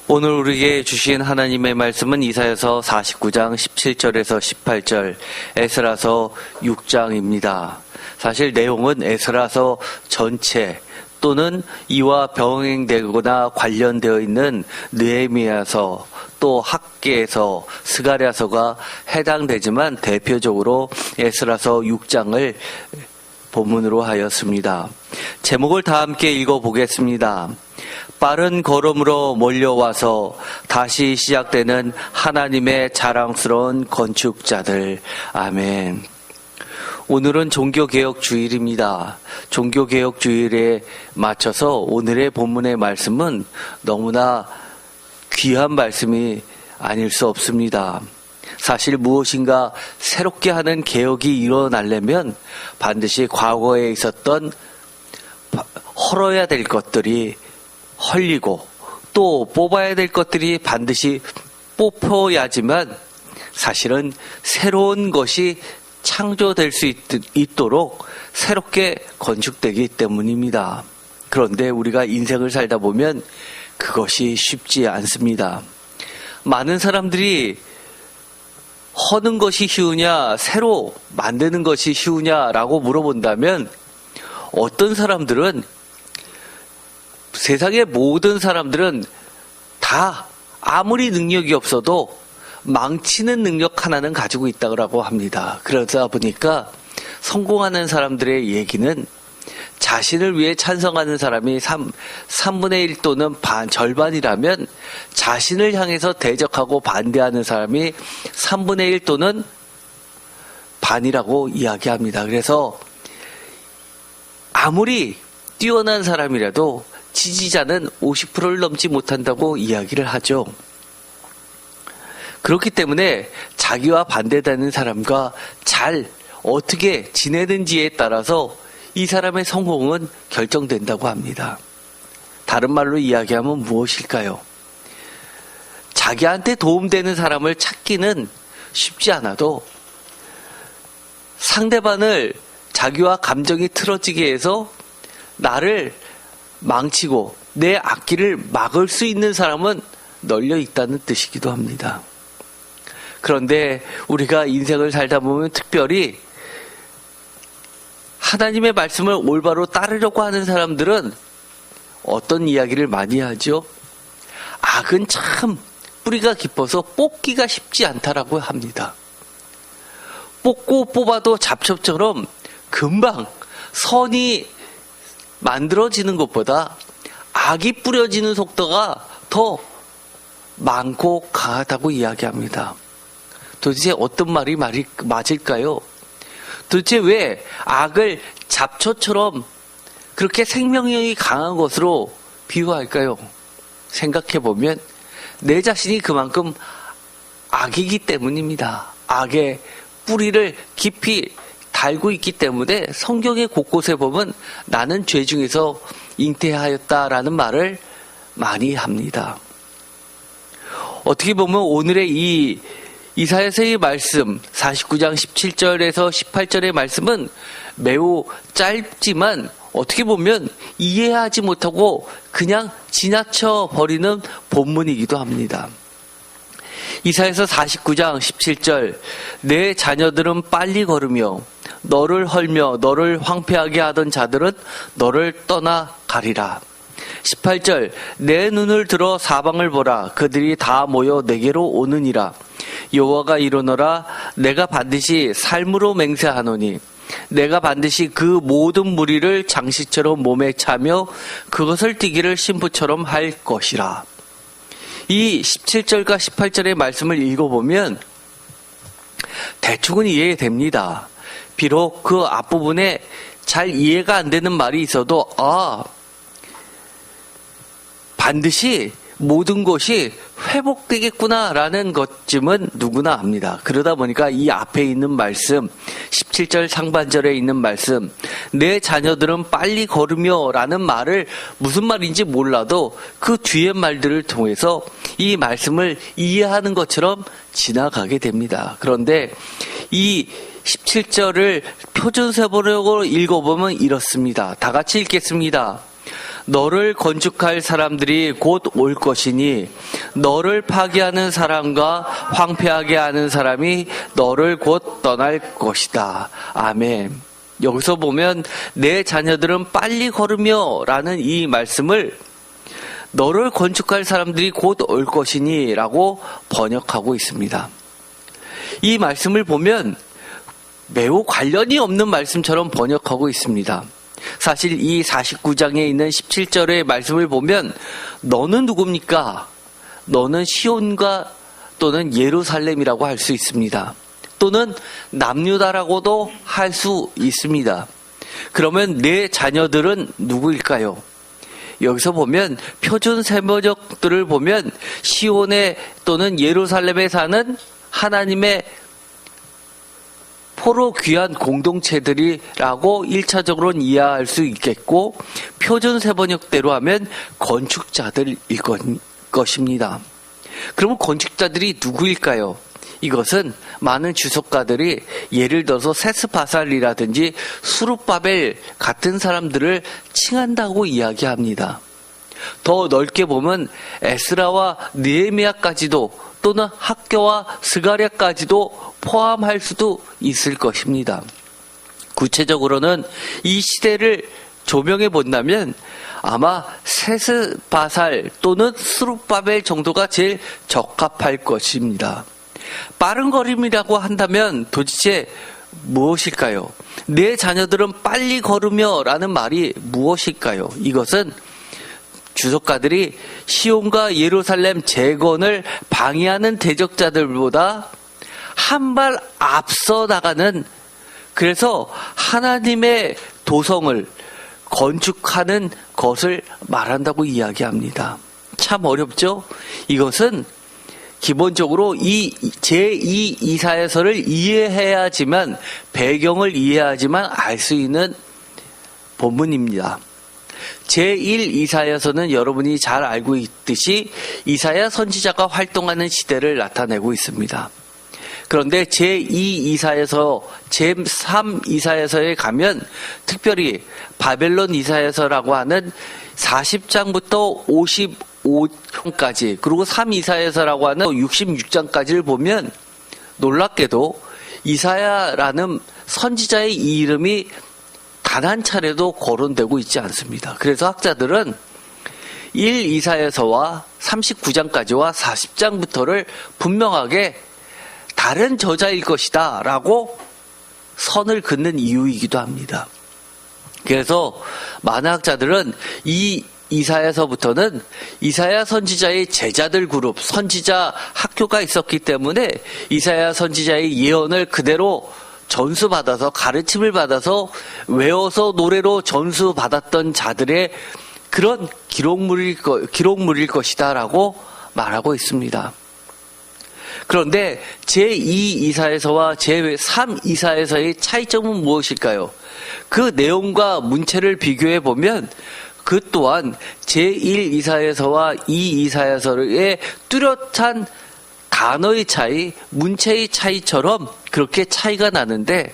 오늘 우리에게 주신 하나님의 말씀은 이사야서 49장 17절에서 18절, 에스라서 6장입니다. 사실 내용은 에스라서 전체 또는 이와 병행되거나 관련되어 있는 느헤미야서, 또 학개서, 스가랴서가 해당되지만 대표적으로 에스라서 6장을 본문으로 하였습니다. 제목을 다 함께 읽어보겠습니다. 빠른 걸음으로 몰려와서 다시 시작되는 하나님의 자랑스러운 건축자들. 아멘. 오늘은 종교개혁 주일입니다. 종교개혁 주일에 맞춰서 오늘의 본문의 말씀은 너무나 귀한 말씀이 아닐 수 없습니다. 사실 무엇인가 새롭게 하는 개혁이 일어나려면 반드시 과거에 있었던 헐어야 될 것들이 헐리고 또 뽑아야 될 것들이 반드시 뽑혀야지만 사실은 새로운 것이 창조될 수 있도록 새롭게 건축되기 때문입니다. 그런데 우리가 인생을 살다 보면 그것이 쉽지 않습니다. 많은 사람들이 허는 것이 쉬우냐, 새로 만드는 것이 쉬우냐라고 물어본다면 어떤 사람들은, 세상의 모든 사람들은 다 아무리 능력이 없어도 망치는 능력 하나는 가지고 있다고 합니다. 그러다 보니까 성공하는 사람들의 얘기는 자신을 위해 찬성하는 사람이 3분의 1 또는 절반이라면 자신을 향해서 대적하고 반대하는 사람이 3분의 1 또는 반이라고 이야기합니다. 그래서 아무리 뛰어난 사람이라도 지지자는 50%를 넘지 못한다고 이야기를 하죠. 그렇기 때문에 자기와 반대되는 사람과 잘 어떻게 지내는지에 따라서 이 사람의 성공은 결정된다고 합니다. 다른 말로 이야기하면 무엇일까요? 자기한테 도움되는 사람을 찾기는 쉽지 않아도 상대방을 자기와 감정이 틀어지게 해서 나를 망치고 내 앞길을 막을 수 있는 사람은 널려 있다는 뜻이기도 합니다. 그런데 우리가 인생을 살다 보면 특별히 하나님의 말씀을 올바로 따르려고 하는 사람들은 어떤 이야기를 많이 하죠? 악은 참 뿌리가 깊어서 뽑기가 쉽지 않다라고 합니다. 뽑고 뽑아도 잡초처럼 금방 선이 만들어지는 것보다 악이 뿌려지는 속도가 더 많고 강하다고 이야기합니다. 도대체 어떤 말이 맞을까요? 도대체 왜 악을 잡초처럼 그렇게 생명력이 강한 것으로 비유할까요? 생각해보면 내 자신이 그만큼 악이기 때문입니다. 악의 뿌리를 깊이 달고 있기 때문에 성경의 곳곳에 보면 나는 죄 중에서 잉태하였다라는 말을 많이 합니다. 어떻게 보면 오늘의 이 이사야서의 말씀 49장 17절에서 18절의 말씀은 매우 짧지만 어떻게 보면 이해하지 못하고 그냥 지나쳐 버리는 본문이기도 합니다. 이사야서 49장 17절, 내 자녀들은 빨리 걸으며 너를 헐며 너를 황폐하게 하던 자들은 너를 떠나 가리라. 18절, 내 눈을 들어 사방을 보라. 그들이 다 모여 내게로 오느니라. 여호와가 이르노라. 내가 반드시 삶으로 맹세하노니 내가 반드시 그 모든 무리를 장식처럼 몸에 차며 그것을 띠기를 신부처럼 할 것이라. 이 17절과 18절의 말씀을 읽어보면 대충은 이해됩니다. 비록 그 앞부분에 잘 이해가 안 되는 말이 있어도 반드시 모든 것이 회복되겠구나라는 것쯤은 누구나 압니다. 그러다 보니까 이 앞에 있는 말씀 17절 상반절에 있는 말씀 내 자녀들은 빨리 걸으며 라는 말을 무슨 말인지 몰라도 그 뒤의 말들을 통해서 이 말씀을 이해하는 것처럼 지나가게 됩니다. 그런데 이 17절을 표준세번역으로 읽어보면 이렇습니다. 다 같이 읽겠습니다. 너를 건축할 사람들이 곧 올 것이니 너를 파괴하는 사람과 황폐하게 하는 사람이 너를 곧 떠날 것이다. 아멘. 여기서 보면 내 자녀들은 빨리 걸으며 라는 이 말씀을 너를 건축할 사람들이 곧 올 것이니 라고 번역하고 있습니다. 이 말씀을 보면 매우 관련이 없는 말씀처럼 번역하고 있습니다. 사실 이 49장에 있는 17절의 말씀을 보면 너는 누굽니까? 너는 시온과 또는 예루살렘이라고 할 수 있습니다. 또는 남유다라고도 할 수 있습니다. 그러면 내 자녀들은 누구일까요? 여기서 보면 표준 세번역들을 보면 시온에 또는 예루살렘에 사는 하나님의 포로 귀한 공동체들이라고 1차적으로는 이해할 수 있겠고, 표준 세번역대로 하면 건축자들일 것입니다. 그러면 건축자들이 누구일까요? 이것은 많은 주석가들이 예를 들어서 세스바살이라든지 수룹바벨 같은 사람들을 칭한다고 이야기합니다. 더 넓게 보면 에스라와 느헤미야까지도 또는 학교와 스가랴까지도 포함할 수도 있을 것입니다. 구체적으로는 이 시대를 조명해 본다면 아마 세스바살 또는 수룹바벨 정도가 제일 적합할 것입니다. 빠른 걸음이라고 한다면 도대체 무엇일까요? 내 자녀들은 빨리 걸으며 라는 말이 무엇일까요? 이것은 주석가들이 시온과 예루살렘 재건을 방해하는 대적자들보다 한 발 앞서 나가는, 그래서 하나님의 도성을 건축하는 것을 말한다고 이야기합니다. 참 어렵죠? 이것은 기본적으로 이 제2 이사야서를 이해해야지만, 배경을 이해하지만 알 수 있는 본문입니다. 제1 이사야서는 여러분이 잘 알고 있듯이 이사야 선지자가 활동하는 시대를 나타내고 있습니다. 그런데 제2 이사야서, 제3 이사야서에 가면 특별히 바벨론 이사야서라고 하는 40장부터 55장까지, 그리고 3 이사야서라고 하는 66장까지를 보면 놀랍게도 이사야라는 선지자의 이름이 단 한 차례도 거론되고 있지 않습니다. 그래서 학자들은 1 이사야서와 39장까지와 40장부터를 분명하게 다른 저자일 것이다 라고 선을 긋는 이유이기도 합니다. 그래서 많은 학자들은 이 이사야서부터는 이사야 선지자의 제자들 그룹, 선지자 학교가 있었기 때문에 이사야 선지자의 예언을 그대로 전수받아서, 가르침을 받아서 외워서 노래로 전수받았던 자들의 그런 기록물일 것이다 라고 말하고 있습니다. 그런데 제2 이사야서와 제3 이사야서의 차이점은 무엇일까요? 그 내용과 문체를 비교해 보면 그 또한 제1 이사야서와 2 이사야서의 뚜렷한 단어의 차이, 문체의 차이처럼 그렇게 차이가 나는데,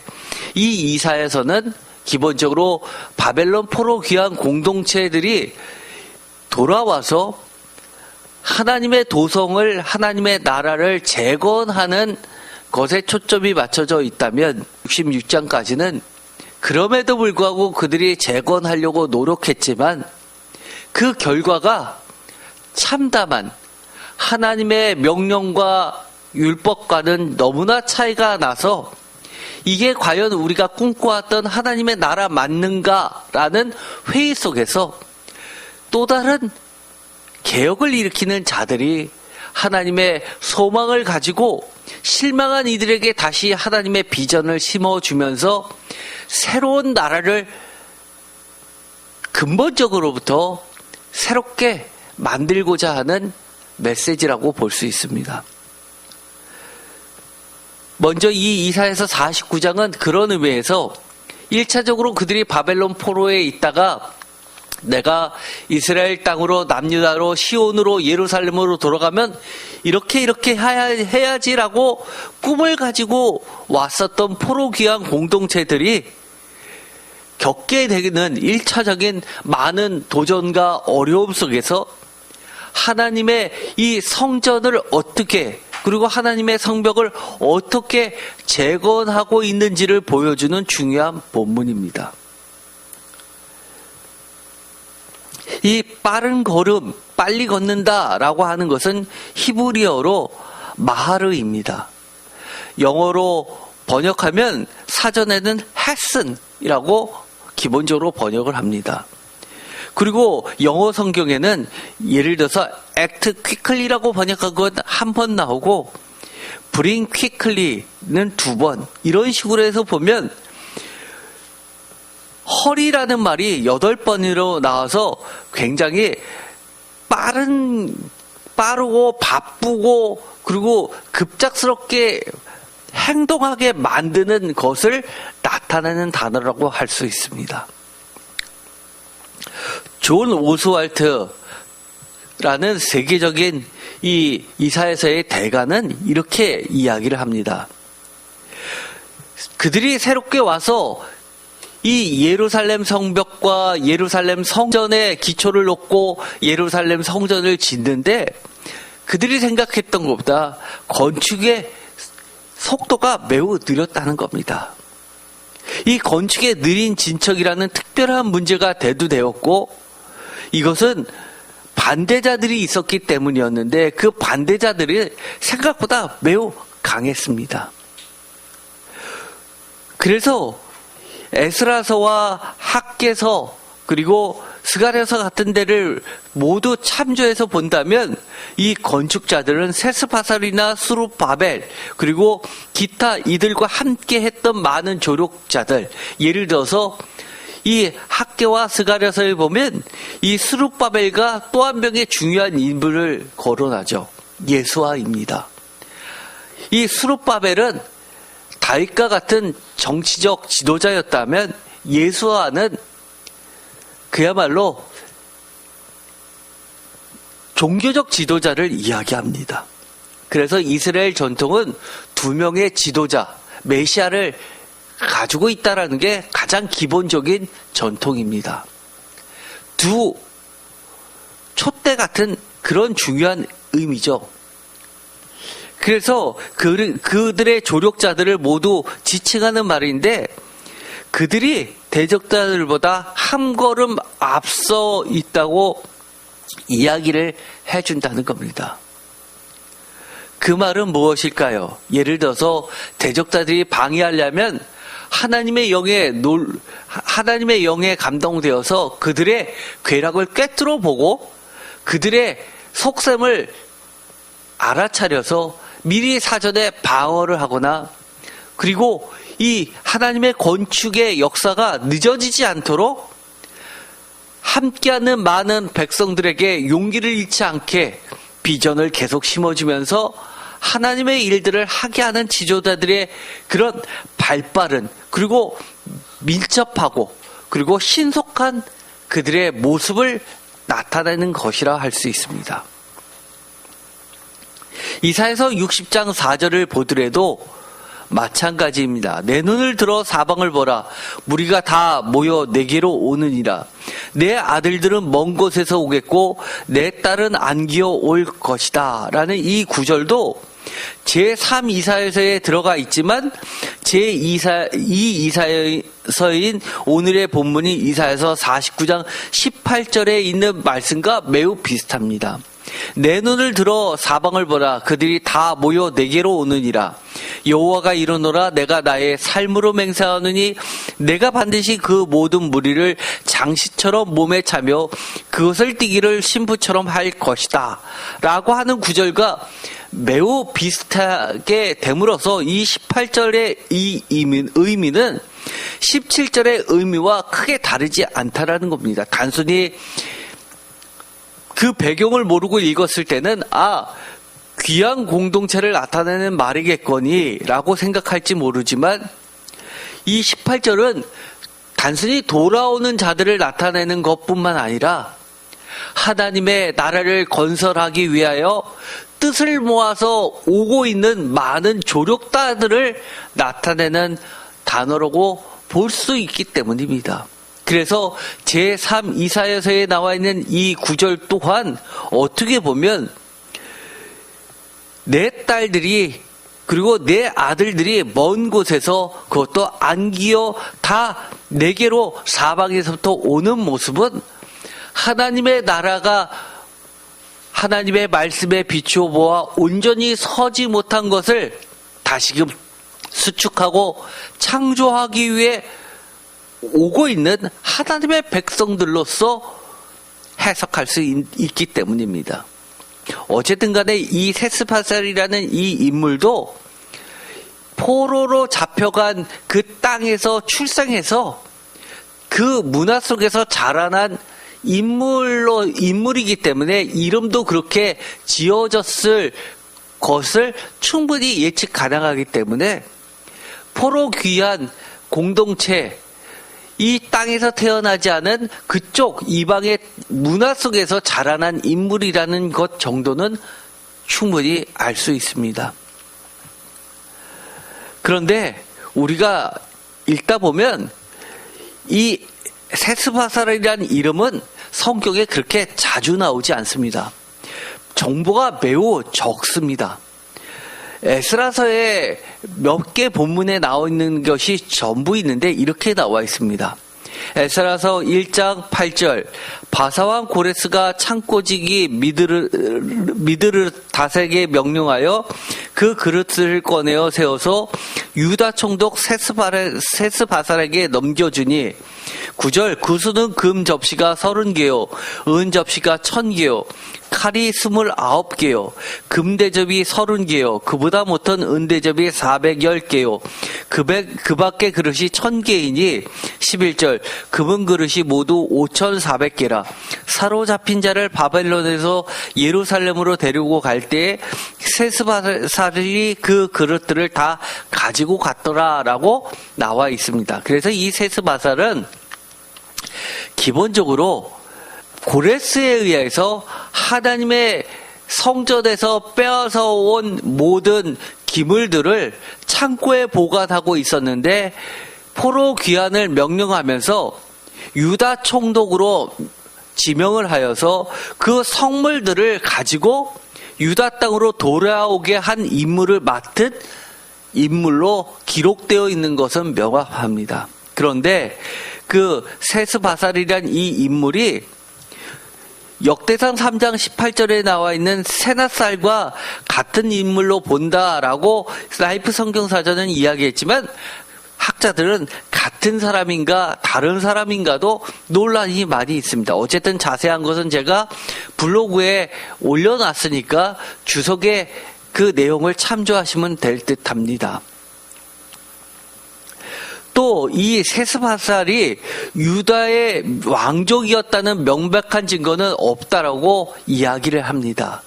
이 이사야서는 기본적으로 바벨론 포로 귀환 공동체들이 돌아와서 하나님의 도성을, 하나님의 나라를 재건하는 것에 초점이 맞춰져 있다면 66장까지는 그럼에도 불구하고 그들이 재건하려고 노력했지만 그 결과가 참담한, 하나님의 명령과 율법과는 너무나 차이가 나서 이게 과연 우리가 꿈꿔왔던 하나님의 나라 맞는가라는 회의 속에서 또 다른 개혁을 일으키는 자들이 하나님의 소망을 가지고 실망한 이들에게 다시 하나님의 비전을 심어주면서 새로운 나라를 근본적으로부터 새롭게 만들고자 하는 메시지라고 볼 수 있습니다. 먼저 이 이사야서 49장은 그런 의미에서 1차적으로 그들이 바벨론 포로에 있다가 내가 이스라엘 땅으로, 남유다로, 시온으로, 예루살렘으로 돌아가면 이렇게 해야지라고 꿈을 가지고 왔었던 포로 귀환 공동체들이 겪게 되는 1차적인 많은 도전과 어려움 속에서 하나님의 이 성전을 어떻게, 그리고 하나님의 성벽을 어떻게 재건하고 있는지를 보여주는 중요한 본문입니다. 이 빠른 걸음, 빨리 걷는다라고 하는 것은 히브리어로 마하르입니다. 영어로 번역하면 사전에는 hasten이라고 기본적으로 번역을 합니다. 그리고 영어 성경에는 예를 들어서 act quickly라고 번역한 건 한 번 나오고 bring quickly는 2번, 이런 식으로 해서 보면 hurry라는 말이 8번으로 나와서 굉장히 빠르고 바쁘고 그리고 급작스럽게 행동하게 만드는 것을 나타내는 단어라고 할 수 있습니다. 존 오스왈트라는 세계적인 이 이사야서의 대가는 이렇게 이야기를 합니다. 그들이 새롭게 와서 이 예루살렘 성벽과 예루살렘 성전의 기초를 놓고 예루살렘 성전을 짓는데 그들이 생각했던 것보다 건축의 속도가 매우 느렸다는 겁니다. 이 건축의 느린 진척이라는 특별한 문제가 대두되었고 이것은 반대자들이 있었기 때문이었는데 그 반대자들이 생각보다 매우 강했습니다. 그래서 에스라서와 학개서 그리고 스가랴서 같은 데를 모두 참조해서 본다면 이 건축자들은 세스바살이나 수룹바벨 그리고 기타 이들과 함께 했던 많은 조력자들, 예를 들어서 이 학개와 스가랴서에 보면 이 수룹바벨과 또 한 명의 중요한 인물을 거론하죠. 예수아입니다. 이 수룹바벨은 다윗과 같은 정치적 지도자였다면 예수아는 그야말로 종교적 지도자를 이야기합니다. 그래서 이스라엘 전통은 2명의 지도자, 메시아를 가지고 있다는 게 가장 기본적인 전통입니다. 두 촛대 같은 그런 중요한 의미죠. 그래서 그들의 조력자들을 모두 지칭하는 말인데 그들이 대적자들보다 한 걸음 앞서 있다고 이야기를 해준다는 겁니다. 그 말은 무엇일까요? 예를 들어서 대적자들이 방해하려면 하나님의 영에 감동되어서 그들의 괴락을 꿰뚫어 보고 그들의 속셈을 알아차려서 미리 사전에 방어를 하거나 그리고 이 하나님의 건축의 역사가 늦어지지 않도록 함께하는 많은 백성들에게 용기를 잃지 않게 비전을 계속 심어주면서 하나님의 일들을 하게 하는 지도자들의 그런 발빠른 그리고 밀접하고 그리고 신속한 그들의 모습을 나타내는 것이라 할 수 있습니다. 이사야서 60장 4절을 보더라도 마찬가지입니다. 내 눈을 들어 사방을 보라. 무리가 다 모여 내게로 오느니라. 내 아들들은 먼 곳에서 오겠고 내 딸은 안기어 올 것이다. 라는 이 구절도 제3 이사야서에 들어가 있지만 제2 이사야서인 오늘의 본문인 이사야서 49장 18절에 있는 말씀과 매우 비슷합니다. 내 눈을 들어 사방을 보라. 그들이 다 모여 내게로 오느니라. 여호와가 이르노라. 내가 나의 삶으로 맹세하느니 내가 반드시 그 모든 무리를 장시처럼 몸에 차며 그것을 띠기를 신부처럼 할 것이다. 라고 하는 구절과 매우 비슷하게 됨으로써 이 18절의 이 의미는 17절의 의미와 크게 다르지 않다라는 겁니다. 단순히 그 배경을 모르고 읽었을 때는 귀한 공동체를 나타내는 말이겠거니 라고 생각할지 모르지만 이 18절은 단순히 돌아오는 자들을 나타내는 것뿐만 아니라 하나님의 나라를 건설하기 위하여 뜻을 모아서 오고 있는 많은 조력자들을 나타내는 단어라고 볼 수 있기 때문입니다. 그래서 제3 이사야서에 나와 있는 이 구절 또한 어떻게 보면 내 딸들이 그리고 내 아들들이 먼 곳에서 그것도 안기어 다 내게로 사방에서부터 오는 모습은 하나님의 나라가 하나님의 말씀에 비추어 보아 온전히 서지 못한 것을 다시금 수축하고 창조하기 위해 오고 있는 하나님의 백성들로서 해석할 수 있기 때문입니다. 어쨌든 간에 이 세스바살이라는 이 인물도 포로로 잡혀간 그 땅에서 출생해서 그 문화 속에서 자라난 인물이기 때문에 이름도 그렇게 지어졌을 것을 충분히 예측 가능하기 때문에 포로 귀한 공동체, 이 땅에서 태어나지 않은 그쪽 이방의 문화 속에서 자라난 인물이라는 것 정도는 충분히 알 수 있습니다. 그런데 우리가 읽다 보면 이 세스바살이라는 이름은 성경에 그렇게 자주 나오지 않습니다. 정보가 매우 적습니다. 에스라서에 몇 개 본문에 나와 있는 것이 전부 있는데 이렇게 나와 있습니다. 에스라서 1장 8절 바사왕 고레스가 창고지기 미드르 다색에 명령하여 그 그릇을 꺼내어 세워서 유다 총독 세스바살에게 넘겨주니 9절 그 수는 금 접시가 30개요 은 접시가 1000개요 칼이 29개요 금 대접이 30개요 그보다 못한 은 대접이 410개요 그 밖에 그릇이 1000개이니 11절 금은 그릇이 모두 5400개라 사로잡힌 자를 바벨론에서 예루살렘으로 데리고 갈 때에 세스바살이 그 그릇들을 다 가지고 갔더라라고 나와 있습니다. 그래서 이 세스바살은 기본적으로 고레스에 의해서 하나님의 성전에서 빼앗아 온 모든 기물들을 창고에 보관하고 있었는데 포로 귀환을 명령하면서 유다 총독으로 지명을 하여서 그 성물들을 가지고 유다 땅으로 돌아오게 한 임무를 맡은 인물로 기록되어 있는 것은 명확합니다. 그런데 그 세스바살이란 이 인물이 역대상 3장 18절에 나와 있는 세낫살과 같은 인물로 본다라고 라이프 성경사전은 이야기했지만 학자들은 같은 사람인가 다른 사람인가도 논란이 많이 있습니다. 어쨌든 자세한 것은 제가 블로그에 올려놨으니까 주석에 그 내용을 참조하시면 될 듯합니다. 또 이 세스바살이 유다의 왕족이었다는 명백한 증거는 없다라고 이야기를 합니다.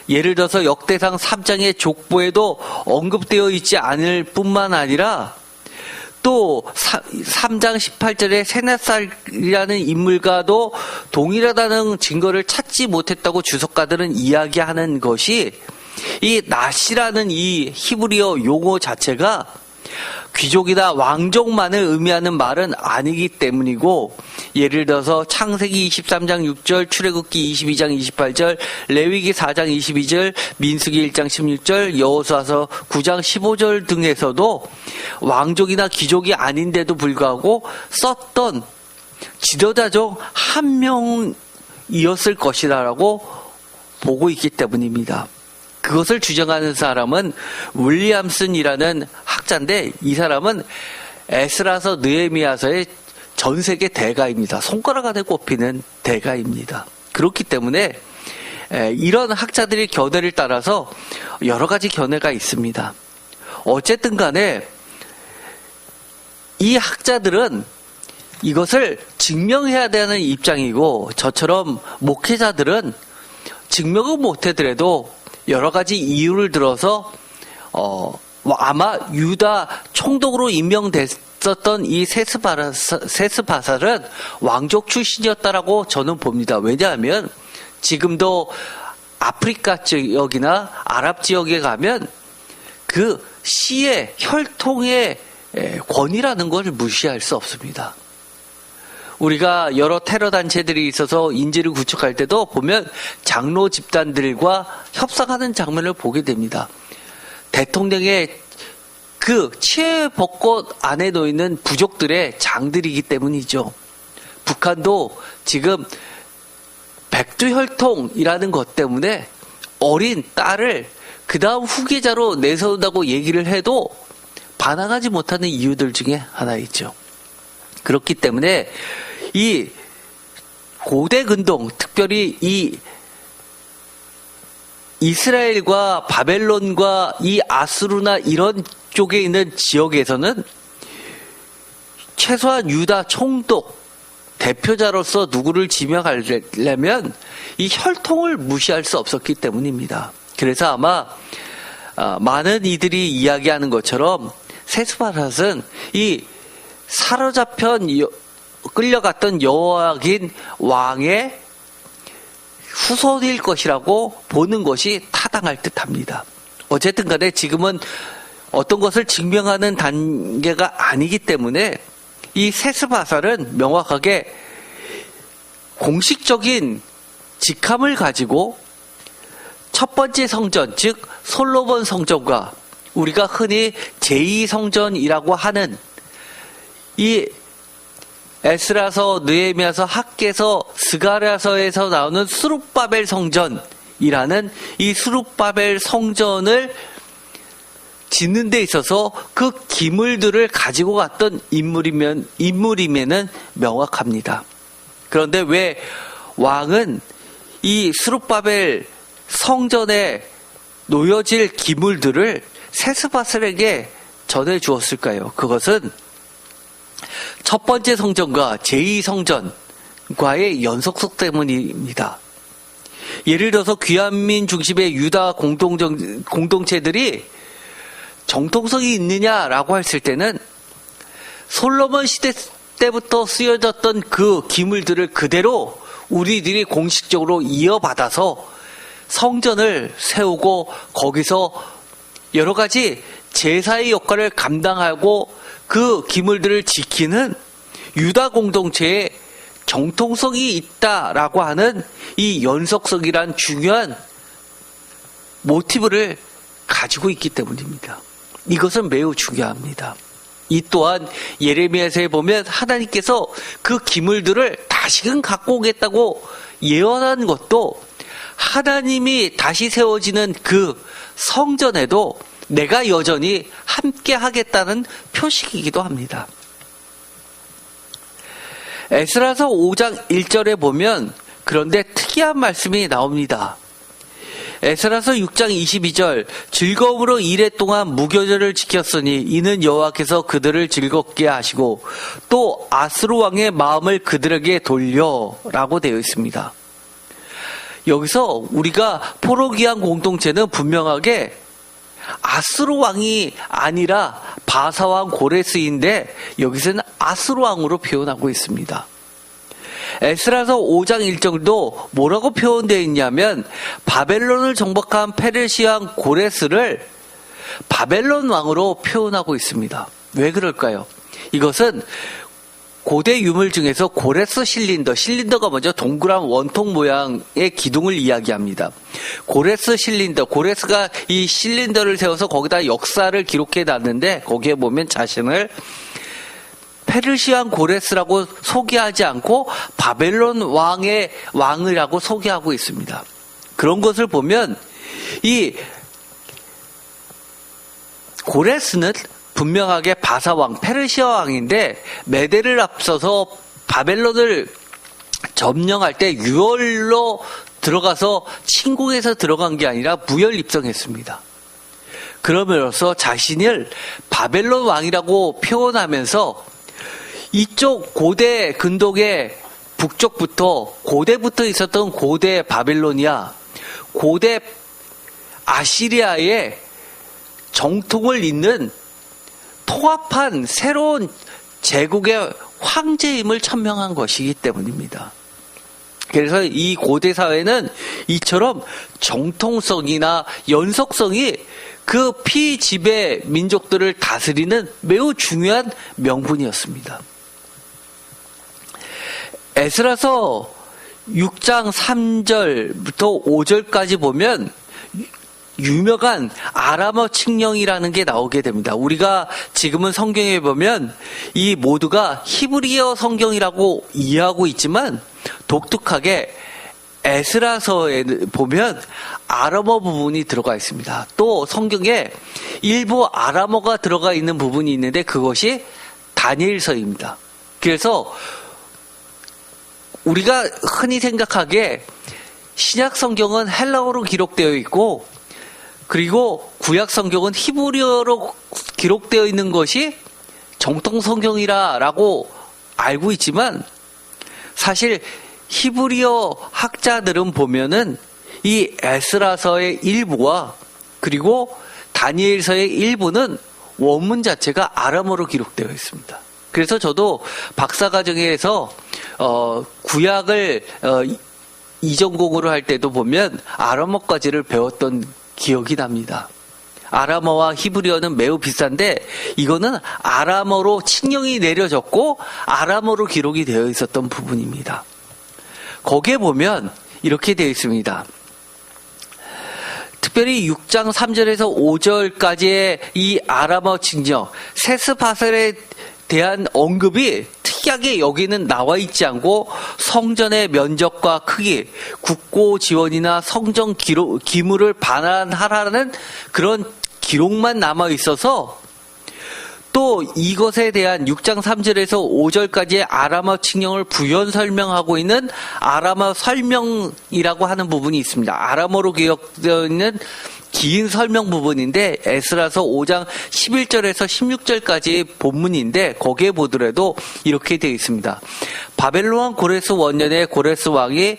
예를 들어서 역대상 3장의 족보에도 언급되어 있지 않을 뿐만 아니라 또 3장 18절에 세낫살이라는 인물과도 동일하다는 증거를 찾지 못했다고 주석가들은 이야기하는 것이 이 낫이라는 이 히브리어 용어 자체가 귀족이나 왕족만을 의미하는 말은 아니기 때문이고 예를 들어서 창세기 23장 6절, 출애굽기 22장 28절, 레위기 4장 22절, 민수기 1장 16절, 여호수아서 9장 15절 등에서도 왕족이나 귀족이 아닌데도 불구하고 썼던 지도자 중 한 명이었을 것이라고 보고 있기 때문입니다. 그것을 주장하는 사람은 윌리엄슨이라는 학자인데 이 사람은 에스라서 느헤미야서의 전 세계 대가입니다. 손가락 안에 꼽히는 대가입니다. 그렇기 때문에 이런 학자들의 견해를 따라서 여러 가지 견해가 있습니다. 어쨌든 간에 이 학자들은 이것을 증명해야 되는 입장이고 저처럼 목회자들은 증명을 못하더라도 여러 가지 이유를 들어서 아마 유다 총독으로 임명됐었던 이 세스바살은 왕족 출신이었다라고 저는 봅니다. 왜냐하면 지금도 아프리카 지역이나 아랍 지역에 가면 그 시의 혈통의 권위라는 걸 무시할 수 없습니다. 우리가 여러 테러 단체들이 있어서 인지를 구축할 때도 보면 장로 집단들과 협상하는 장면을 보게 됩니다. 대통령의 그 치외 벚꽃 안에 놓이는 부족들의 장들이기 때문이죠. 북한도 지금 백두혈통이라는 것 때문에 어린 딸을 그 다음 후계자로 내세운다고 얘기를 해도 반항하지 못하는 이유들 중에 하나이죠. 그렇기 때문에 이 고대 근동, 특별히 이 이스라엘과 바벨론과 이 아수르나 이런 쪽에 있는 지역에서는 최소한 유다 총독 대표자로서 누구를 지명하려면 이 혈통을 무시할 수 없었기 때문입니다. 그래서 아마 많은 이들이 이야기하는 것처럼 세스바랏은 이 사로잡혀 끌려갔던 여호야긴 왕의 후손일 것이라고 보는 것이 타당할 듯합니다. 어쨌든 간에 지금은 어떤 것을 증명하는 단계가 아니기 때문에 이 세스바살은 명확하게 공식적인 직함을 가지고 첫 번째 성전, 즉 솔로몬 성전과 우리가 흔히 제2성전이라고 하는 이 에스라서, 느헤미야서, 학개서, 스가랴서에서 나오는 스룹바벨 성전이라는 이 스룹바벨 성전을 짓는 데 있어서 그 기물들을 가지고 갔던 인물이면은 명확합니다. 그런데 왜 왕은 이 스룹바벨 성전에 놓여질 기물들을 세스바살에게 전해 주었을까요? 그것은 첫 번째 성전과 제2성전과의 연속성 때문입니다. 예를 들어서 귀환민 중심의 유다 공동체들이 정통성이 있느냐라고 했을 때는 솔로몬 시대 때부터 쓰여졌던 그 기물들을 그대로 우리들이 공식적으로 이어받아서 성전을 세우고 거기서 여러 가지 제사의 역할을 감당하고 그 기물들을 지키는 유다 공동체의 정통성이 있다라고 하는 이 연속성이란 중요한 모티브를 가지고 있기 때문입니다. 이것은 매우 중요합니다. 이 또한 예레미야서에 보면 하나님께서 그 기물들을 다시금 갖고 오겠다고 예언한 것도 하나님이 다시 세워지는 그 성전에도 내가 여전히 함께 하겠다는 표식이기도 합니다. 에스라서 5장 1절에 보면 그런데 특이한 말씀이 나옵니다. 에스라서 6장 22절 즐거움으로 이레 동안 무교절을 지켰으니 이는 여호와께서 그들을 즐겁게 하시고 또 아스루 왕의 마음을 그들에게 돌려라고 되어 있습니다. 여기서 우리가 포로기한 공동체는 분명하게 아스루 왕이 아니라 바사왕 고레스인데 여기서는 아스루 왕으로 표현하고 있습니다. 에스라서 5장 1절도 뭐라고 표현되어 있냐면 바벨론을 정복한 페르시아 왕 고레스를 바벨론 왕으로 표현하고 있습니다. 왜 그럴까요? 이것은 고대 유물 중에서 고레스 실린더가 먼저 동그란 원통 모양의 기둥을 이야기합니다. 고레스 실린더, 고레스가 이 실린더를 세워서 거기다 역사를 기록해 놨는데 거기에 보면 자신을 페르시안 고레스라고 소개하지 않고 바벨론 왕이라고 소개하고 있습니다. 그런 것을 보면 이 고레스는 분명하게 바사왕, 페르시아 왕인데 메대를 앞서서 바벨론을 점령할 때 유월로 들어가서 침공해서 들어간 게 아니라 무혈 입성했습니다. 그러면서 자신을 바벨론 왕이라고 표현하면서 이쪽 고대 근동의 북쪽부터 고대부터 있었던 고대 바벨로니아, 고대 아시리아의 정통을 잇는 통합한 새로운 제국의 황제임을 천명한 것이기 때문입니다. 그래서 이 고대 사회는 이처럼 정통성이나 연속성이 그 피지배 민족들을 다스리는 매우 중요한 명분이었습니다. 에스라서 6장 3절부터 5절까지 보면 유명한 아람어 칙령이라는 게 나오게 됩니다. 우리가 지금은 성경에 보면 이 모두가 히브리어 성경이라고 이해하고 있지만 독특하게 에스라서에 보면 아람어 부분이 들어가 있습니다. 또 성경에 일부 아람어가 들어가 있는 부분이 있는데 그것이 다니엘서입니다. 그래서 우리가 흔히 생각하기에 신약 성경은 헬라어로 기록되어 있고 그리고 구약 성경은 히브리어로 기록되어 있는 것이 정통 성경이라고 알고 있지만 사실 히브리어 학자들은 보면은 이 에스라서의 일부와 그리고 다니엘서의 일부는 원문 자체가 아람어로 기록되어 있습니다. 그래서 저도 박사과정에서 구약을 이전공으로 할 때도 보면 아람어까지를 배웠던 기억이 납니다. 아람어와 히브리어는 매우 비싼데 이거는 아람어로 칙령이 내려졌고 아람어로 기록이 되어 있었던 부분입니다. 거기에 보면 이렇게 되어 있습니다. 특별히 6장 3절에서 5절까지의 이 아람어 칙령, 세스바셀에 대한 언급이 특이하게 여기는 나와 있지 않고 성전의 면적과 크기, 국고 지원이나 성전 기물을 반환하라는 그런 기록만 남아 있어서 또 이것에 대한 6장 3절에서 5절까지의 아람어 칙령을 부연 설명하고 있는 아람어 설명이라고 하는 부분이 있습니다. 아람어로 기록되어 있는 긴 설명 부분인데 에스라서 5장 11절에서 16절까지 본문인데 거기에 보더라도 이렇게 되어 있습니다. 바벨론 고레스 원년에 고레스 왕이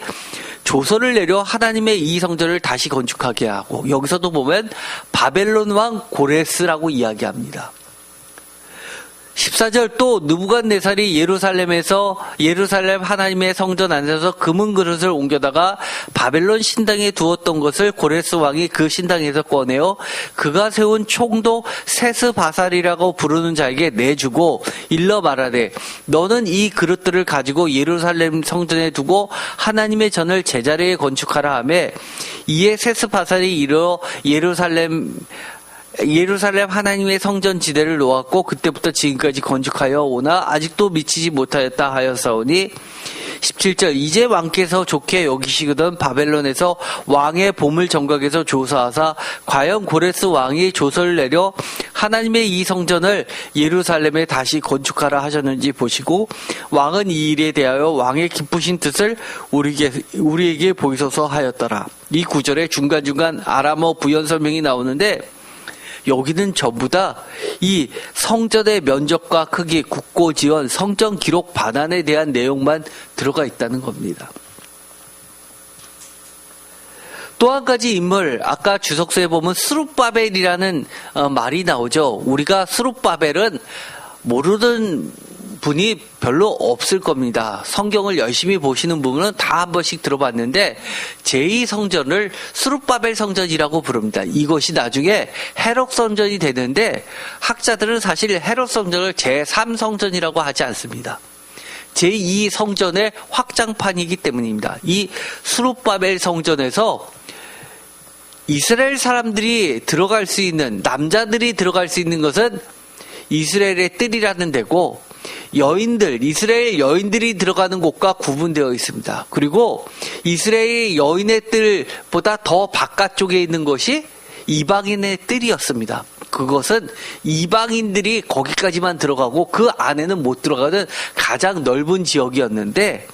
조서를 내려 하나님의 이 성전을 다시 건축하게 하고 여기서도 보면 바벨론 왕 고레스라고 이야기합니다. 14절 또 느부갓네살이 예루살렘 하나님의 성전 안에서 금은 그릇을 옮겨다가 바벨론 신당에 두었던 것을 고레스 왕이 그 신당에서 꺼내어 그가 세운 총독 세스바살이라고 부르는 자에게 내주고 일러 말하되 너는 이 그릇들을 가지고 예루살렘 성전에 두고 하나님의 전을 제자리에 건축하라 하며 이에 세스바살이 이르러 예루살렘 하나님의 성전 지대를 놓았고 그때부터 지금까지 건축하여 오나 아직도 미치지 못하였다 하였사오니 17절 이제 왕께서 좋게 여기시거든 바벨론에서 왕의 보물 정각에서 조사하사 과연 고레스 왕이 조서를 내려 하나님의 이 성전을 예루살렘에 다시 건축하라 하셨는지 보시고 왕은 이 일에 대하여 왕의 기쁘신 뜻을 우리에게 보이소서 하였더라. 이 구절에 중간중간 아람어 부연 설명이 나오는데 여기는 전부 다 이 성전의 면적과 크기, 국고 지원, 성전 기록 반환에 대한 내용만 들어가 있다는 겁니다. 또 한 가지 인물, 아까 주석서에 보면 스룹바벨이라는 말이 나오죠. 우리가 스룹바벨은 모르는 분이 별로 없을 겁니다. 성경을 열심히 보시는 분은 다 한 번씩 들어봤는데 제2성전을 스룹바벨 성전이라고 부릅니다. 이것이 나중에 헤롯 성전이 되는데 학자들은 사실 헤롯 성전을 제3성전이라고 하지 않습니다. 제2성전의 확장판이기 때문입니다. 이 스룹바벨 성전에서 이스라엘 사람들이 들어갈 수 있는, 남자들이 들어갈 수 있는 것은 이스라엘의 뜰이라는 데고 이스라엘 여인들이 들어가는 곳과 구분되어 있습니다. 그리고 이스라엘 여인의 뜰보다 더 바깥쪽에 있는 것이 이방인의 뜰이었습니다. 그것은 이방인들이 거기까지만 들어가고 그 안에는 못 들어가는 가장 넓은 지역이었는데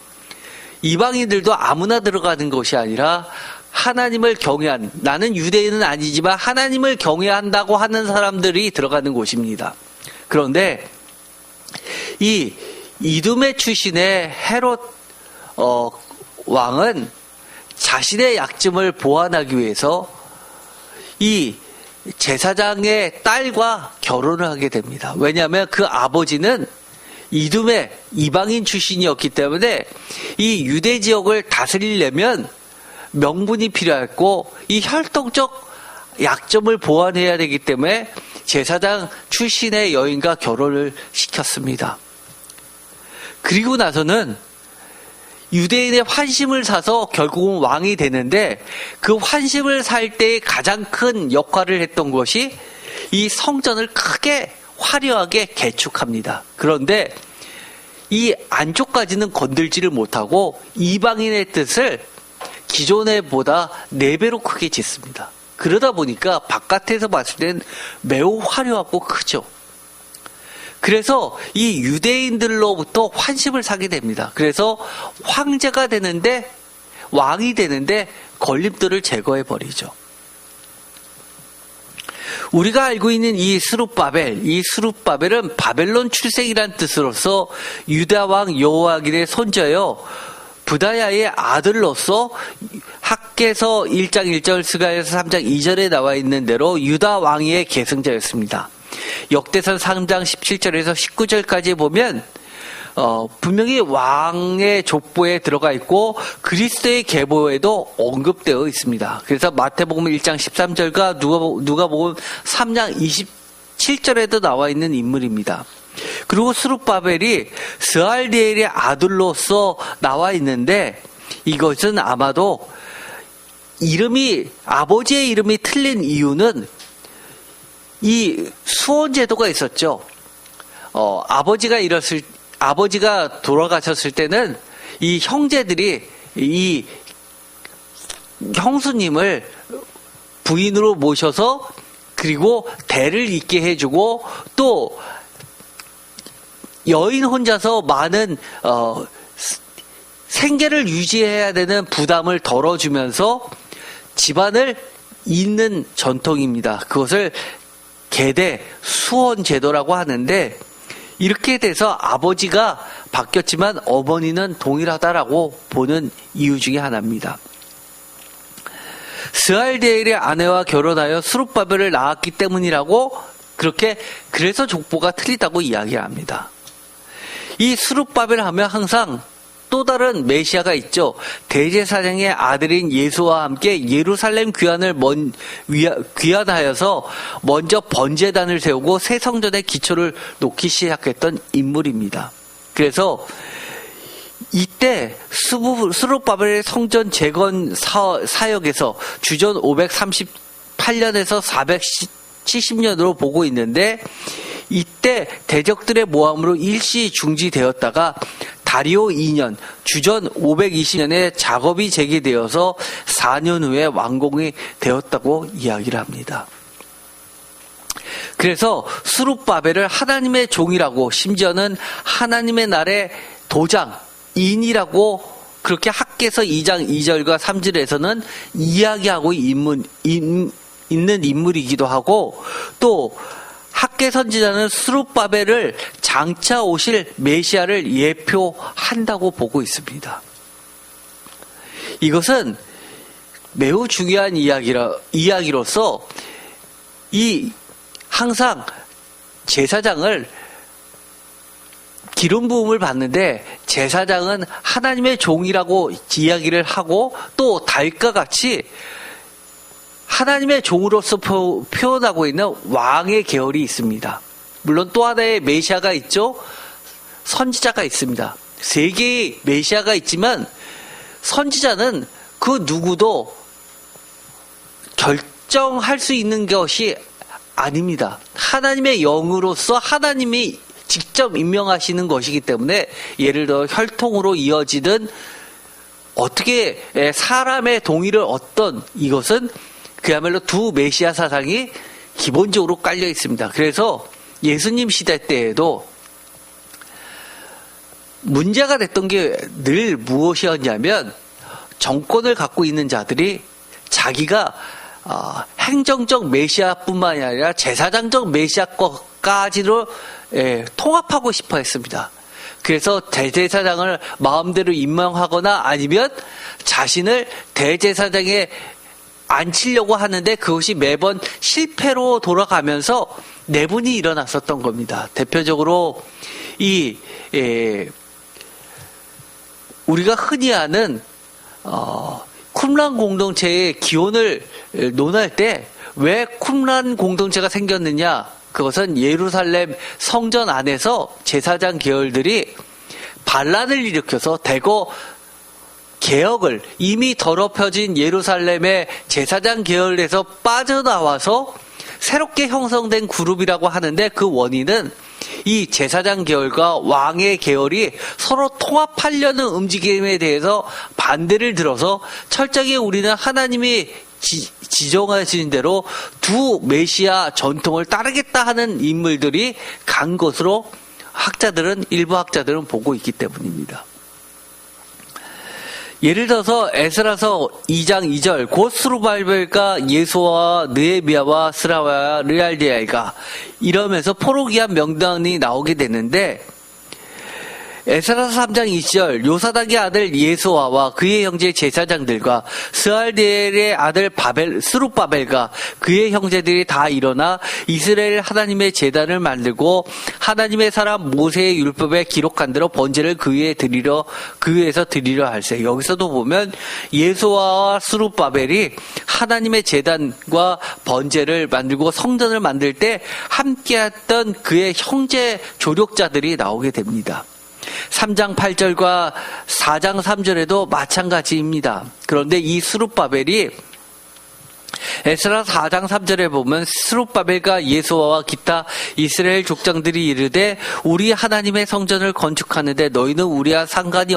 이방인들도 아무나 들어가는 것이 아니라 하나님을 경외한, 나는 유대인은 아니지만 하나님을 경외한다고 하는 사람들이 들어가는 곳입니다. 그런데 이 이두메 출신의 헤롯 왕은 자신의 약점을 보완하기 위해서 이 제사장의 딸과 결혼을 하게 됩니다. 왜냐하면 그 아버지는 이두메 이방인 출신이었기 때문에 이 유대 지역을 다스리려면 명분이 필요했고 이 혈통적 약점을 보완해야 되기 때문에 제사장 출신의 여인과 결혼을 시켰습니다. 그리고 나서는 유대인의 환심을 사서 결국은 왕이 되는데 그 환심을 살 때의 가장 큰 역할을 했던 것이 이 성전을 크게 화려하게 개축합니다. 그런데 이 안쪽까지는 건들지를 못하고 이방인의 뜻을 기존에 보다 4배로 크게 짓습니다. 그러다 보니까 바깥에서 봤을 땐 매우 화려하고 크죠. 그래서 이 유대인들로부터 환심을 사게 됩니다. 그래서 황제가 되는데, 왕이 되는데 걸림돌을 제거해 버리죠. 우리가 알고 있는 이 스룹바벨은 바벨론 출생이란 뜻으로서 유다 왕 여호야긴의 손자여 부다야의 아들로서 학개서 1장 1절, 스가랴서 3장 2절에 나와 있는 대로 유다 왕위의 계승자였습니다. 역대선 3장 17절에서 19절까지 보면 분명히 왕의 족보에 들어가 있고 그리스도의 계보에도 언급되어 있습니다. 그래서 마태복음 1장 13절과 누가복음 3장 27절에도 나와 있는 인물입니다. 그리고 스룹바벨이 스알디엘의 아들로서 나와 있는데 이것은 아마도 아버지의 이름이 틀린 이유는 이 수혼제도가 있었죠. 아버지가 돌아가셨을 때는 이 형제들이 이 형수님을 부인으로 모셔서 그리고 대를 잇게 해주고 또 여인 혼자서 많은 생계를 유지해야 되는 부담을 덜어주면서 집안을 잇는 전통입니다. 그것을 계대 수혼 제도라고 하는데 이렇게 돼서 아버지가 바뀌었지만 어머니는 동일하다라고 보는 이유 중에 하나입니다. 스알디엘의 아내와 결혼하여 스룹바벨을 낳았기 때문이라고 그래서 족보가 틀리다고 이야기합니다. 이 스룹바벨 하면 항상 또 다른 메시아가 있죠. 대제사장의 아들인 예수와 함께 예루살렘 귀환하여서 먼저 번제단을 세우고 새 성전의 기초를 놓기 시작했던 인물입니다. 그래서 이때 스룹바벨의 성전 재건 사역에서 주전 538년에서 470년으로 보고 있는데 이때 대적들의 모함으로 일시 중지되었다가 다리오 2년 주전 520년에 작업이 재개되어서 4년 후에 완공이 되었다고 이야기를 합니다. 그래서 스룹바벨을 하나님의 종이라고 심지어는 하나님의 날의 도장인이라고 그렇게 학개서 2장 2절과 3절에서는 이야기하고 있는 인물이기도 하고 또 학개 선지자는 스룹바벨을 장차 오실 메시아를 예표한다고 보고 있습니다. 이것은 매우 중요한 이야기로서 항상 제사장을 기름 부음을 받는데 제사장은 하나님의 종이라고 이야기를 하고 또 달과 같이 하나님의 종으로서 표현하고 있는 왕의 계열이 있습니다. 물론 또 하나의 메시아가 있죠. 선지자가 있습니다. 3개의 메시아가 있지만 선지자는 그 누구도 결정할 수 있는 것이 아닙니다. 하나님의 영으로서 하나님이 직접 임명하시는 것이기 때문에 예를 들어 혈통으로 이어지든 어떻게 사람의 동의를 얻던 이것은 그야말로 두 메시아 사상이 기본적으로 깔려 있습니다. 그래서 예수님 시대 때에도 문제가 됐던 게 늘 무엇이었냐면 정권을 갖고 있는 자들이 자기가 행정적 메시아뿐만이 아니라 제사장적 메시아까지로 통합하고 싶어 했습니다. 그래서 대제사장을 마음대로 임명하거나 아니면 자신을 대제사장에 앉히려고 하는데 그것이 매번 실패로 돌아가면서 내분이 일어났었던 겁니다. 대표적으로 우리가 흔히 아는 쿰란 공동체의 기원을 논할 때 왜 쿰란 공동체가 생겼느냐? 그것은 예루살렘 성전 안에서 제사장 계열들이 반란을 일으켜서 대거 개혁을 이미 더럽혀진 예루살렘의 제사장 계열에서 빠져나와서 새롭게 형성된 그룹이라고 하는데 그 원인은 이 제사장 계열과 왕의 계열이 서로 통합하려는 움직임에 대해서 반대를 들어서 철저히 우리는 하나님이 지정하신 대로 두 메시아 전통을 따르겠다 하는 인물들이 간 것으로 일부 학자들은 보고 있기 때문입니다. 예를 들어서 에스라서 2장 2절 곧 스룹바벨과 예수와 느헤미야와 스라와 르알디엘가 이러면서 포로기한 명단이 나오게 되는데 에스라서 3장 20절 요사닥의 아들 예수아와 그의 형제 제사장들과 스알디엘의 아들 스룹바벨과 그의 형제들이 다 일어나 이스라엘 하나님의 제단을 만들고 하나님의 사람 모세의 율법에 기록한 대로 번제를 그 위에서 드리려 할세. 여기서도 보면 예수아와 스룹바벨이 하나님의 제단과 번제를 만들고 성전을 만들 때 함께했던 그의 형제 조력자들이 나오게 됩니다. 3장 8절과 4장 3절에도 마찬가지입니다. 그런데 이 스룹바벨이 에스라 4장 3절에 보면 스룹바벨과 예수아와 기타 이스라엘 족장들이 이르되 우리 하나님의 성전을 건축하는데 너희는 우리와 상관이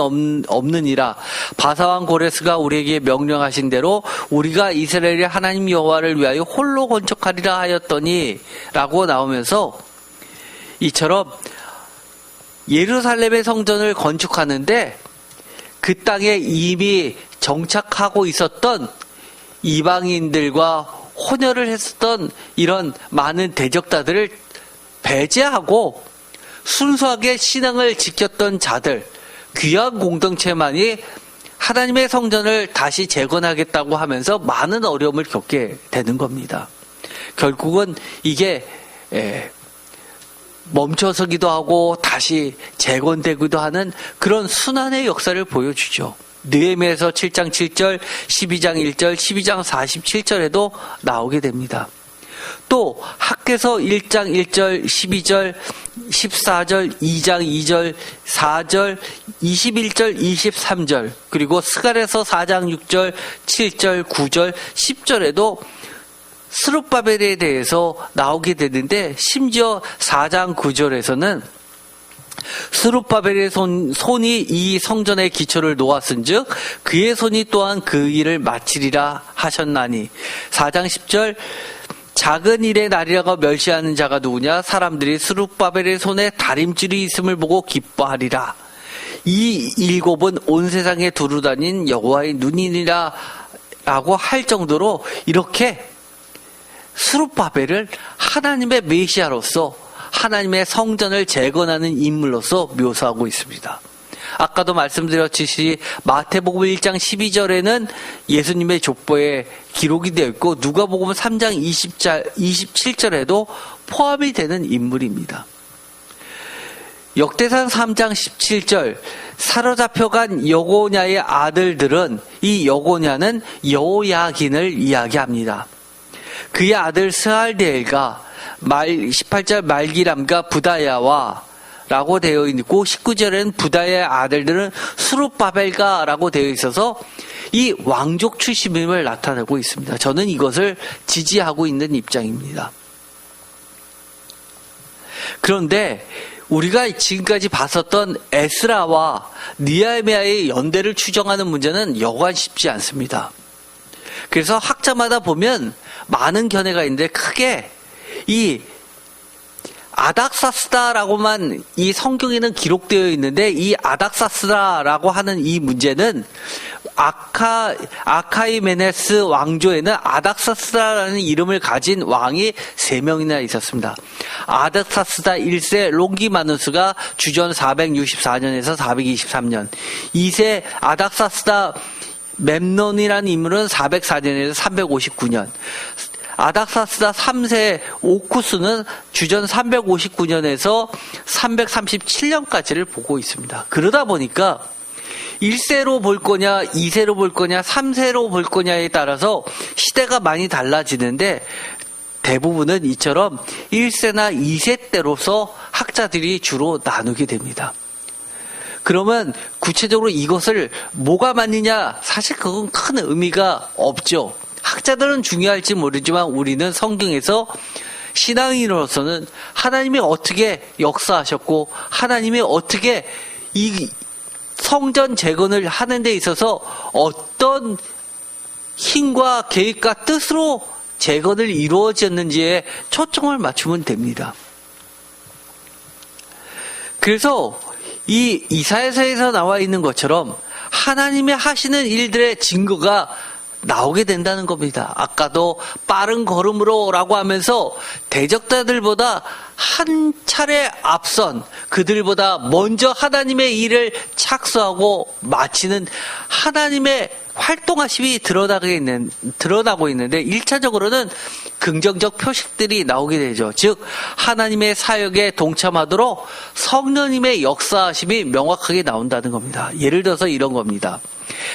없느니라. 바사왕 고레스가 우리에게 명령하신 대로 우리가 이스라엘의 하나님 여호와를 위하여 홀로 건축하리라 하였더니 라고 나오면서 이처럼 예루살렘의 성전을 건축하는데 그 땅에 이미 정착하고 있었던 이방인들과 혼혈을 했었던 이런 많은 대적자들을 배제하고 순수하게 신앙을 지켰던 자들, 귀한 공동체만이 하나님의 성전을 다시 재건하겠다고 하면서 많은 어려움을 겪게 되는 겁니다. 결국은 이게 멈춰서기도 하고 다시 재건되기도 하는 그런 순환의 역사를 보여주죠. 느헤미야서 7장 7절, 12장 1절, 12장 47절에도 나오게 됩니다. 또 학개서 1장 1절, 12절, 14절, 2장 2절, 4절, 21절, 23절, 그리고 스가랴서 4장 6절, 7절, 9절, 10절에도 스룹바벨에 대해서 나오게 되는데 심지어 4장 9절에서는 스룹바벨의 손이 이 성전의 기초를 놓았은즉 그의 손이 또한 그 일을 마치리라 하셨나니 4장 10절 작은 일의 날이라고 멸시하는 자가 누구냐 사람들이 스룹바벨의 손에 다림줄이 있음을 보고 기뻐하리라. 이 일곱은 온 세상에 두루 다닌 여호와의 눈이니라 라고 할 정도로 이렇게 스룹바벨을 하나님의 메시아로서 하나님의 성전을 재건하는 인물로서 묘사하고 있습니다. 아까도 말씀드렸듯이 마태복음 1장 12절에는 예수님의 족보에 기록이 되어 있고 누가복음 3장 27절에도 포함이 되는 인물입니다. 역대상 3장 17절 사로잡혀간 여고냐의 아들들은 이 여고냐는 여호야긴을 이야기합니다. 그의 아들 스알디엘과 18절 말기람과 부다야와 라고 되어 있고 19절에는 부다야의 아들들은 스룹바벨가 라고 되어 있어서 이 왕족 출신임을 나타내고 있습니다. 저는 이것을 지지하고 있는 입장입니다. 그런데 우리가 지금까지 봤었던 에스라와 느헤미야의 연대를 추정하는 문제는 여간 쉽지 않습니다. 그래서 학자마다 보면 많은 견해가 있는데 크게 이 아닥사스다라고만 이 성경에는 기록되어 있는데 이 아닥사스다라고 하는 이 문제는 아카이메네스 왕조에는 아닥사스다라는 이름을 가진 왕이 3명이나 있었습니다. 아닥사스다 1세 롱기마누스가 주전 464년에서 423년 2세 아닥사스다 멤논이라는 인물은 404년에서 359년 아닥사스다 3세 오쿠스는 주전 359년에서 337년까지를 보고 있습니다. 그러다 보니까 1세로 볼 거냐 2세로 볼 거냐 3세로 볼 거냐에 따라서 시대가 많이 달라지는데 대부분은 이처럼 1세나 2세 때로서 학자들이 주로 나누게 됩니다. 그러면 구체적으로 이것을 뭐가 맞느냐? 사실 그건 큰 의미가 없죠. 학자들은 중요할지 모르지만 우리는 성경에서 신앙인으로서는 하나님이 어떻게 역사하셨고 하나님이 어떻게 이 성전 재건을 하는 데 있어서 어떤 힘과 계획과 뜻으로 재건을 이루어졌는지에 초점을 맞추면 됩니다. 그래서 이 이사야서에서 나와 있는 것처럼 하나님의 하시는 일들의 증거가 나오게 된다는 겁니다. 아까도 빠른 걸음으로 라고 하면서 대적자들보다 한 차례 앞선 그들보다 먼저 하나님의 일을 착수하고 마치는 하나님의 활동하심이 드러나고 있는데 1차적으로는 긍정적 표식들이 나오게 되죠. 즉 하나님의 사역에 동참하도록 성령님의 역사하심이 명확하게 나온다는 겁니다. 예를 들어서 이런 겁니다.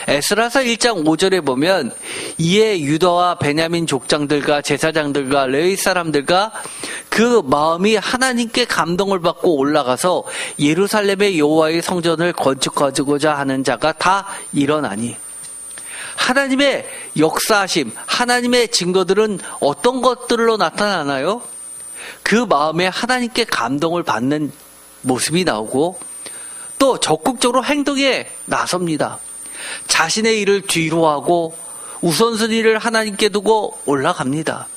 에스라서 1장 5절에 보면 이에 유다와 베냐민 족장들과 제사장들과 레위 사람들과 그 마음이 하나님께 감동을 받고 올라가서 예루살렘의 여호와의 성전을 건축하고자 하는 자가 다 일어나니 하나님의 역사하심, 하나님의 증거들은 어떤 것들로 나타나나요? 그 마음에 하나님께 감동을 받는 모습이 나오고 또 적극적으로 행동에 나섭니다. 자신의 일을 뒤로 하고 우선순위를 하나님께 두고 올라갑니다.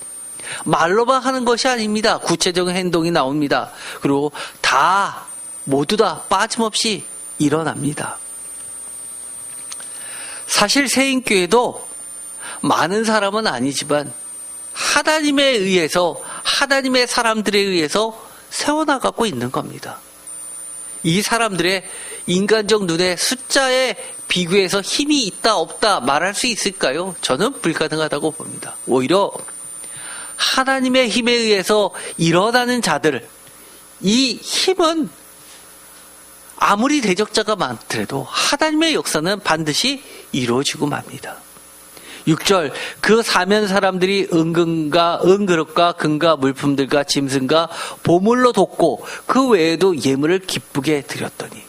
말로만 하는 것이 아닙니다. 구체적인 행동이 나옵니다. 그리고 모두 다 빠짐없이 일어납니다. 사실 새인교회도 많은 사람은 아니지만 하나님에 의해서 하나님의 사람들에 의해서 세워나가고 있는 겁니다. 이 사람들의 인간적 눈에 숫자에 비교해서 힘이 있다 없다 말할 수 있을까요? 저는 불가능하다고 봅니다. 오히려 하나님의 힘에 의해서 일어나는 자들, 이 힘은 아무리 대적자가 많더라도 하나님의 역사는 반드시 이루어지고 맙니다. 6절 그 사면 사람들이 은그릇과 금과 물품들과 짐승과 보물로 돕고 그 외에도 예물을 기쁘게 드렸더니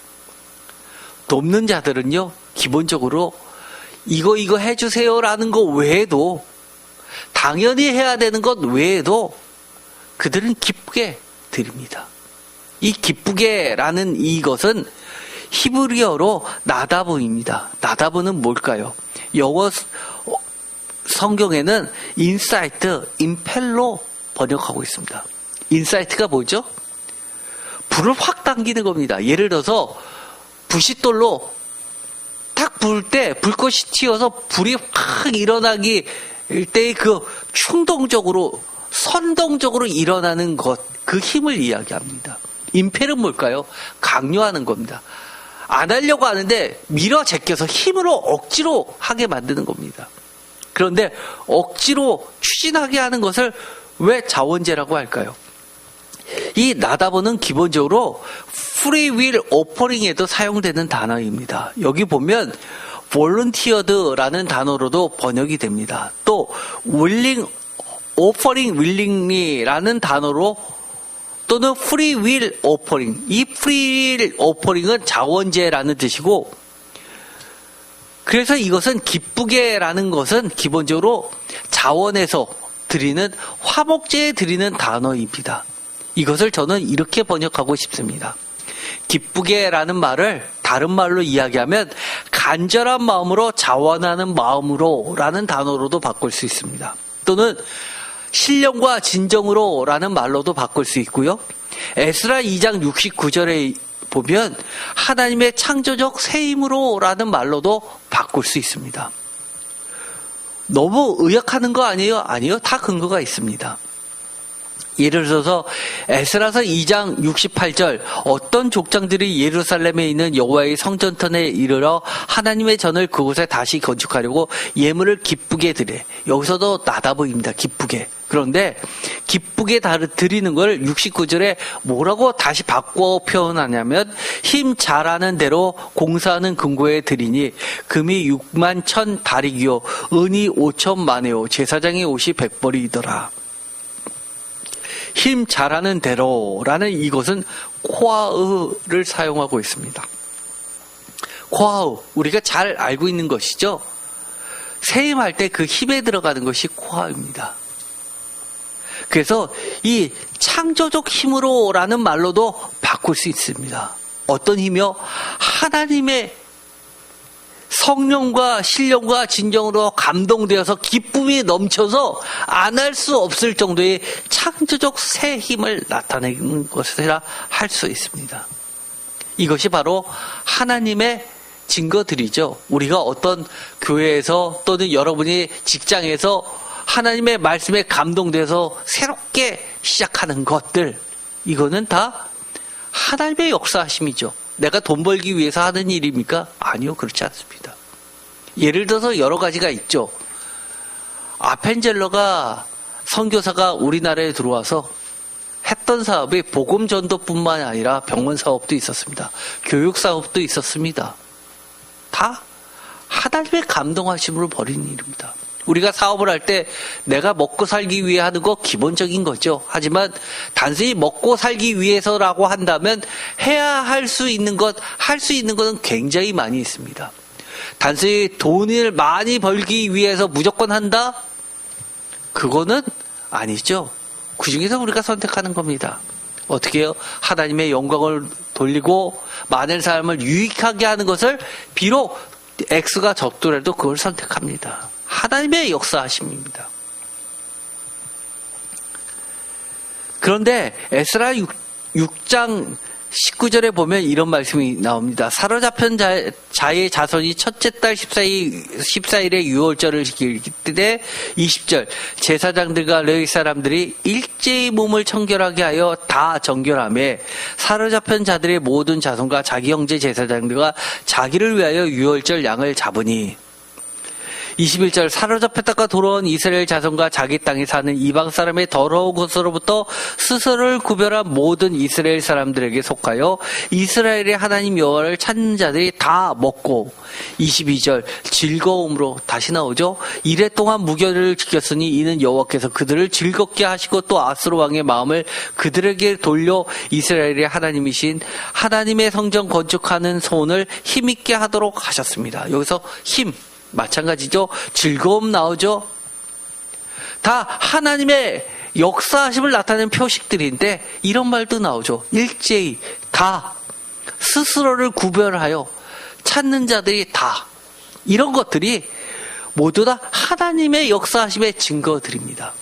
돕는 자들은요 기본적으로 이거 해주세요라는 것 외에도 당연히 해야 되는 것 외에도 그들은 기쁘게 드립니다. 이 기쁘게라는 이것은 히브리어로 나다브입니다. 나다브는 뭘까요? 영어 성경에는 인사이트, 임펠로 번역하고 있습니다. 인사이트가 뭐죠? 불을 확 당기는 겁니다. 예를 들어서 부싯돌로 딱 불 때 불꽃이 튀어서 불이 확 일어나기 때의 그 충동적으로 선동적으로 일어나는 것, 그 힘을 이야기합니다. 임펠은 뭘까요? 강요하는 겁니다. 안 하려고 하는데 밀어 제껴서 힘으로 억지로 하게 만드는 겁니다. 그런데 억지로 추진하게 하는 것을 왜 자원제라고 할까요? 이 나다보는 기본적으로 free will offering에도 사용되는 단어입니다. 여기 보면 volunteered라는 단어로도 번역이 됩니다. 또 willing, offering willingly라는 단어로 또는 free will offering, 이 free will offering은 자원제라는 뜻이고 그래서 이것은 기쁘게라는 것은 기본적으로 자원에서 드리는 화목제에 드리는 단어입니다. 이것을 저는 이렇게 번역하고 싶습니다. 기쁘게라는 말을 다른 말로 이야기하면 간절한 마음으로 자원하는 마음으로 라는 단어로도 바꿀 수 있습니다. 또는 신령과 진정으로 라는 말로도 바꿀 수 있고요. 에스라 2장 69절에 보면 하나님의 창조적 새 힘으로 라는 말로도 바꿀 수 있습니다. 너무 의역하는 거 아니에요? 아니요. 다 근거가 있습니다. 예를 들어서 에스라서 2장 68절 어떤 족장들이 예루살렘에 있는 여호와의 성전턴에 이르러 하나님의 전을 그곳에 다시 건축하려고 예물을 기쁘게 드려. 여기서도 나다보입니다. 기쁘게. 그런데 기쁘게 드리는 걸 69절에 뭐라고 다시 바꿔 표현하냐면 힘 잘하는 대로 공사하는 금고에 드리니 금이 6만 1,000 다리기요 은이 5천 만회요 제사장의 옷이 100벌이더라. 힘 잘하는 대로라는 이것은 코아의를 사용하고 있습니다. 코아우, 우리가 잘 알고 있는 것이죠. 세임할 때 그 힘에 들어가는 것이 코아우입니다. 그래서 이 창조적 힘으로라는 말로도 바꿀 수 있습니다. 어떤 힘이요? 하나님의 성령과 신령과 진정으로 감동되어서 기쁨이 넘쳐서 안 할 수 없을 정도의 창조적 새 힘을 나타내는 것이라 할 수 있습니다. 이것이 바로 하나님의 증거들이죠. 우리가 어떤 교회에서 또는 여러분이 직장에서 하나님의 말씀에 감동돼서 새롭게 시작하는 것들, 이거는 다 하나님의 역사하심이죠. 내가 돈 벌기 위해서 하는 일입니까? 아니요, 그렇지 않습니다. 예를 들어서 여러 가지가 있죠. 아펜젤러가 선교사가 우리나라에 들어와서 했던 사업이 복음 전도뿐만 아니라 병원 사업도 있었습니다. 교육 사업도 있었습니다. 다 하나님의 감동하심으로 벌이는 일입니다. 우리가 사업을 할 때 내가 먹고 살기 위해 하는 거 기본적인 거죠. 하지만 단순히 먹고 살기 위해서라고 한다면 해야 할 수 있는 것, 할 수 있는 것은 굉장히 많이 있습니다. 단순히 돈을 많이 벌기 위해서 무조건 한다? 그거는 아니죠. 그 중에서 우리가 선택하는 겁니다. 어떻게 해요? 하나님의 영광을 돌리고 많은 사람을 유익하게 하는 것을 비록 X가 적더라도 그걸 선택합니다. 하나님의 역사하심입니다. 그런데 에스라 6장 19절에 보면 이런 말씀이 나옵니다. 사로잡힌 자의 자손이 첫째 달 14일에 유월절을 지킬 때 20절 제사장들과 레위 사람들이 일제히 몸을 청결하게 하여 다 정결하며 사로잡힌 자들의 모든 자손과 자기 형제 제사장들과 자기를 위하여 유월절 양을 잡으니 21절 사로잡혔다가 돌아온 이스라엘 자손과 자기 땅에 사는 이방 사람의 더러운 것으로부터 스스로를 구별한 모든 이스라엘 사람들에게 속하여 이스라엘의 하나님 여호와를 찾는 자들이 다 먹고 22절 즐거움으로 다시 나오죠. 이래 동안 무교를 지켰으니 이는 여호와께서 그들을 즐겁게 하시고 또 아스로 왕의 마음을 그들에게 돌려 이스라엘의 하나님이신 하나님의 성전 건축하는 소원을 힘있게 하도록 하셨습니다. 여기서 힘 마찬가지죠. 즐거움 나오죠. 다 하나님의 역사하심을 나타내는 표식들인데 이런 말도 나오죠. 일제히 다 스스로를 구별하여 찾는 자들이 다 이런 것들이 모두 다 하나님의 역사하심의 증거들입니다.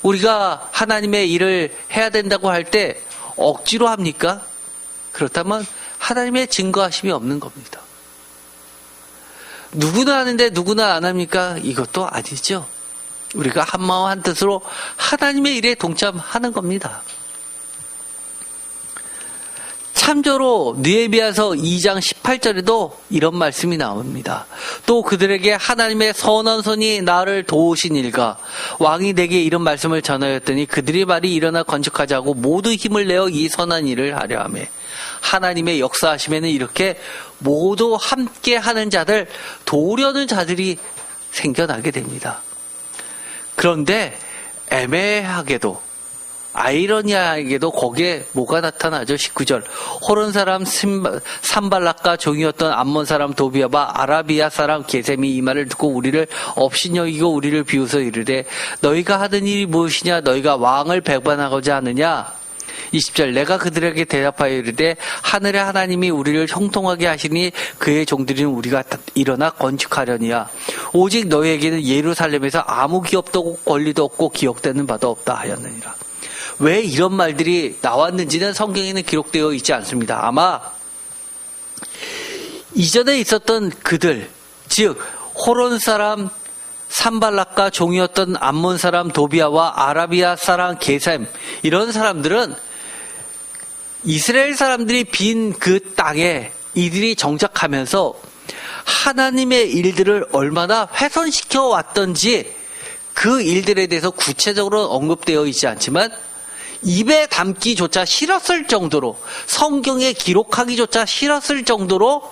우리가 하나님의 일을 해야 된다고 할 때 억지로 합니까? 그렇다면 하나님의 증거하심이 없는 겁니다. 누구나 하는데 누구나 안 합니까? 이것도 아니죠. 우리가 한마음 한뜻으로 하나님의 일에 동참하는 겁니다. 참조로 느헤미야서 2장 18절에도 이런 말씀이 나옵니다. 또 그들에게 하나님의 선한 손이 나를 도우신 일과 왕이 내게 이런 말씀을 전하였더니 그들의 말이 일어나 건축하자고 모두 힘을 내어 이 선한 일을 하려 하며 하나님의 역사하심에는 이렇게 모두 함께 하는 자들, 도우려는 자들이 생겨나게 됩니다. 그런데 애매하게도 아이러니하게도 거기에 뭐가 나타나죠? 19절 호론 사람 산발락과 종이었던 암몬 사람 도비아와 아라비아 사람 게셈이 이 말을 듣고 우리를 업신여기고 우리를 비웃어 이르되 너희가 하던 일이 무엇이냐? 너희가 왕을 배반하고자 하느냐? 20절 내가 그들에게 대답하여 이르되 하늘의 하나님이 우리를 형통하게 하시니 그의 종들인 우리가 일어나 건축하려니와 오직 너희에게는 예루살렘에서 아무 기업도 없고 권리도 없고 기억되는 바도 없다 하였느니라. 왜 이런 말들이 나왔는지는 성경에는 기록되어 있지 않습니다. 아마 이전에 있었던 그들, 즉 호론 사람 산발락과 종이었던 암몬 사람 도비아와 아라비아 사람 게셈 이런 사람들은 이스라엘 사람들이 빈 그 땅에 이들이 정착하면서 하나님의 일들을 얼마나 훼손시켜 왔던지 그 일들에 대해서 구체적으로 언급되어 있지 않지만 입에 담기조차 싫었을 정도로 성경에 기록하기조차 싫었을 정도로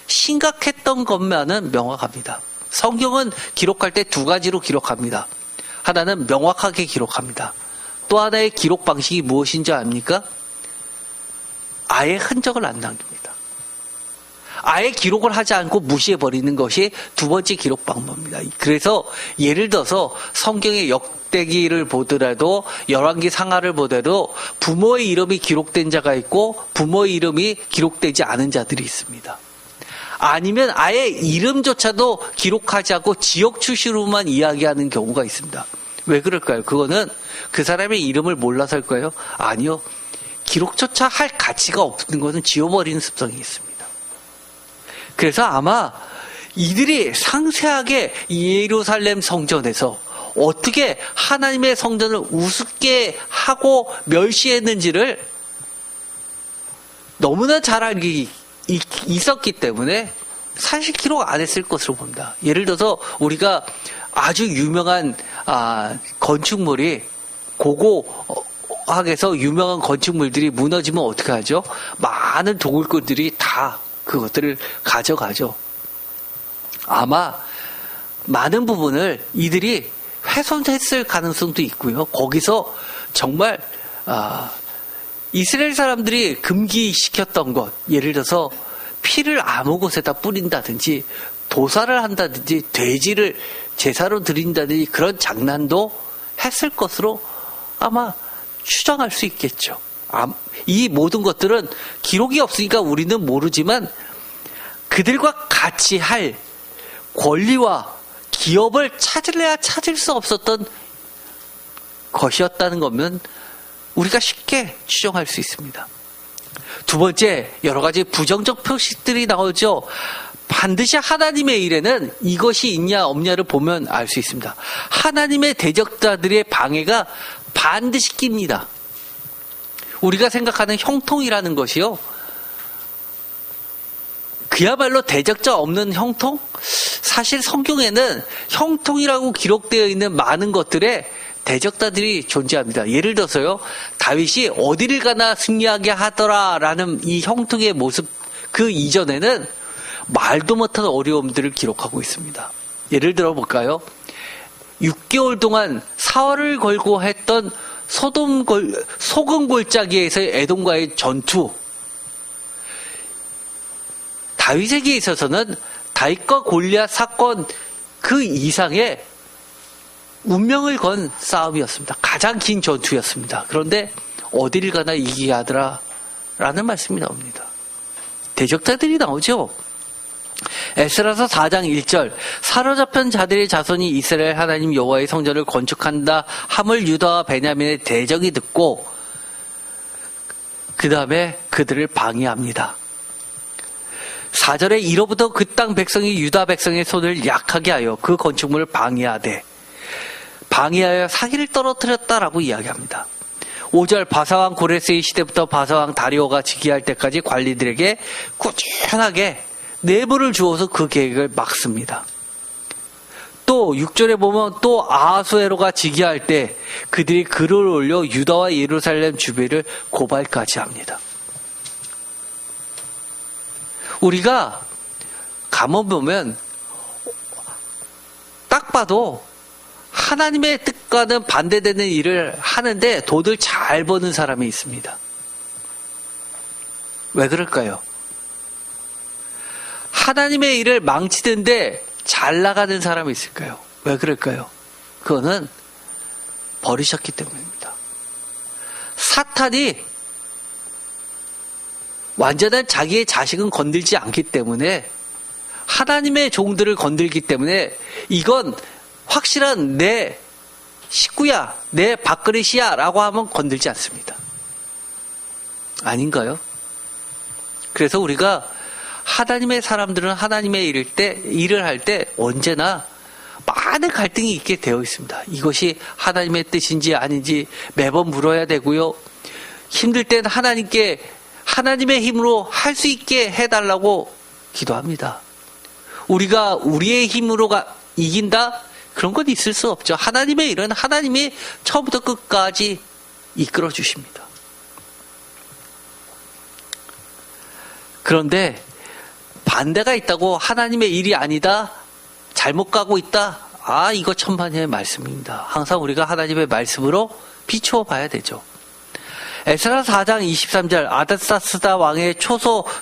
심각했던 것만은 명확합니다. 성경은 기록할 때 두 가지로 기록합니다. 하나는 명확하게 기록합니다. 또 하나의 기록 방식이 무엇인지 압니까? 아예 흔적을 안 남깁니다. 아예 기록을 하지 않고 무시해버리는 것이 두 번째 기록 방법입니다. 그래서 예를 들어서 성경의 역대기를 보더라도 열왕기 상하를 보더라도 부모의 이름이 기록된 자가 있고 부모의 이름이 기록되지 않은 자들이 있습니다. 아니면 아예 이름조차도 기록하지 않고 지역 출신으로만 이야기하는 경우가 있습니다. 왜 그럴까요? 그거는 그 사람의 이름을 몰라서일까요? 아니요. 기록조차 할 가치가 없는 것은 지워버리는 습성이 있습니다. 그래서 아마 이들이 상세하게 예루살렘 성전에서 어떻게 하나님의 성전을 우습게 하고 멸시했는지를 너무나 잘 알기 있었기 때문에 사실 기록 안 했을 것으로 봅니다. 예를 들어서 우리가 아주 유명한 건축물이 고고학에서 유명한 건축물들이 무너지면 어떻게 하죠? 많은 도굴꾼들이 다 그것들을 가져가죠. 아마 많은 부분을 이들이 훼손했을 가능성도 있고요. 거기서 정말 이스라엘 사람들이 금기시켰던 것, 예를 들어서 피를 아무 곳에다 뿌린다든지 도살을 한다든지 돼지를 제사로 드린다든지 그런 장난도 했을 것으로 아마 추정할 수 있겠죠. 이 모든 것들은 기록이 없으니까 우리는 모르지만 그들과 같이 할 권리와 기업을 찾으려야 찾을 수 없었던 것이었다는 거면 우리가 쉽게 추정할 수 있습니다. 두 번째, 여러 가지 부정적 표식들이 나오죠. 반드시 하나님의 일에는 이것이 있냐 없냐를 보면 알 수 있습니다. 하나님의 대적자들의 방해가 반드시 낍니다. 우리가 생각하는 형통이라는 것이요, 그야말로 대적자 없는 형통? 사실 성경에는 형통이라고 기록되어 있는 많은 것들에 대적자들이 존재합니다. 예를 들어서요, 다윗이 어디를 가나 승리하게 하더라라는 이 형통의 모습, 그 이전에는 말도 못한 어려움들을 기록하고 있습니다. 예를 들어 볼까요? 6개월 동안 사활을 걸고 했던 소금 골짜기에서의 에돔과의 전투. 다윗에게 있어서는 다윗과 골리앗 사건 그 이상의 운명을 건 싸움이었습니다. 가장 긴 전투였습니다. 그런데 어디를 가나 이기게 하더라 라는 말씀이 나옵니다. 대적자들이 나오죠. 에스라서 4장 1절, 사로잡힌 자들의 자손이 이스라엘 하나님 여호와의 성전을 건축한다 함을 유다와 베냐민의 대적이 듣고 그 다음에 그들을 방해합니다. 4절에 이로부터 그 땅 백성이 유다 백성의 손을 약하게 하여 그 건축물을 방해하여 사기를 떨어뜨렸다라고 이야기합니다. 5절, 바사왕 고레스의 시대부터 바사왕 다리오가 즉위할 때까지 관리들에게 꾸준하게 내부를 주어서 그 계획을 막습니다. 또 6절에 보면 또 아하수에로가 즉위할 때 그들이 글을 올려 유다와 예루살렘 주변을 고발까지 합니다. 우리가 가만 보면 딱 봐도 하나님의 뜻과는 반대되는 일을 하는데 돈을 잘 버는 사람이 있습니다. 왜 그럴까요? 하나님의 일을 망치는데 잘 나가는 사람이 있을까요? 왜 그럴까요? 그거는 버리셨기 때문입니다. 사탄이 완전한 자기의 자식은 건들지 않기 때문에, 하나님의 종들을 건들기 때문에 이건 확실한 내 식구야, 내 밥그릇이야 라고 하면 건들지 않습니다. 아닌가요? 그래서 우리가 하나님의 사람들은 하나님의 일을 할 때 언제나 많은 갈등이 있게 되어 있습니다. 이것이 하나님의 뜻인지 아닌지 매번 물어야 되고요. 힘들 땐 하나님께 하나님의 힘으로 할 수 있게 해달라고 기도합니다. 우리가 우리의 힘으로 이긴다? 그런 건 있을 수 없죠. 하나님의 일은 하나님이 처음부터 끝까지 이끌어 주십니다. 그런데 반대가 있다고 하나님의 일이 아니다, 잘못 가고 있다, 이거 천만의 말씀입니다. 항상 우리가 하나님의 말씀으로 비추어 봐야 되죠. 에스라 4장 23절 아닥사스다 왕의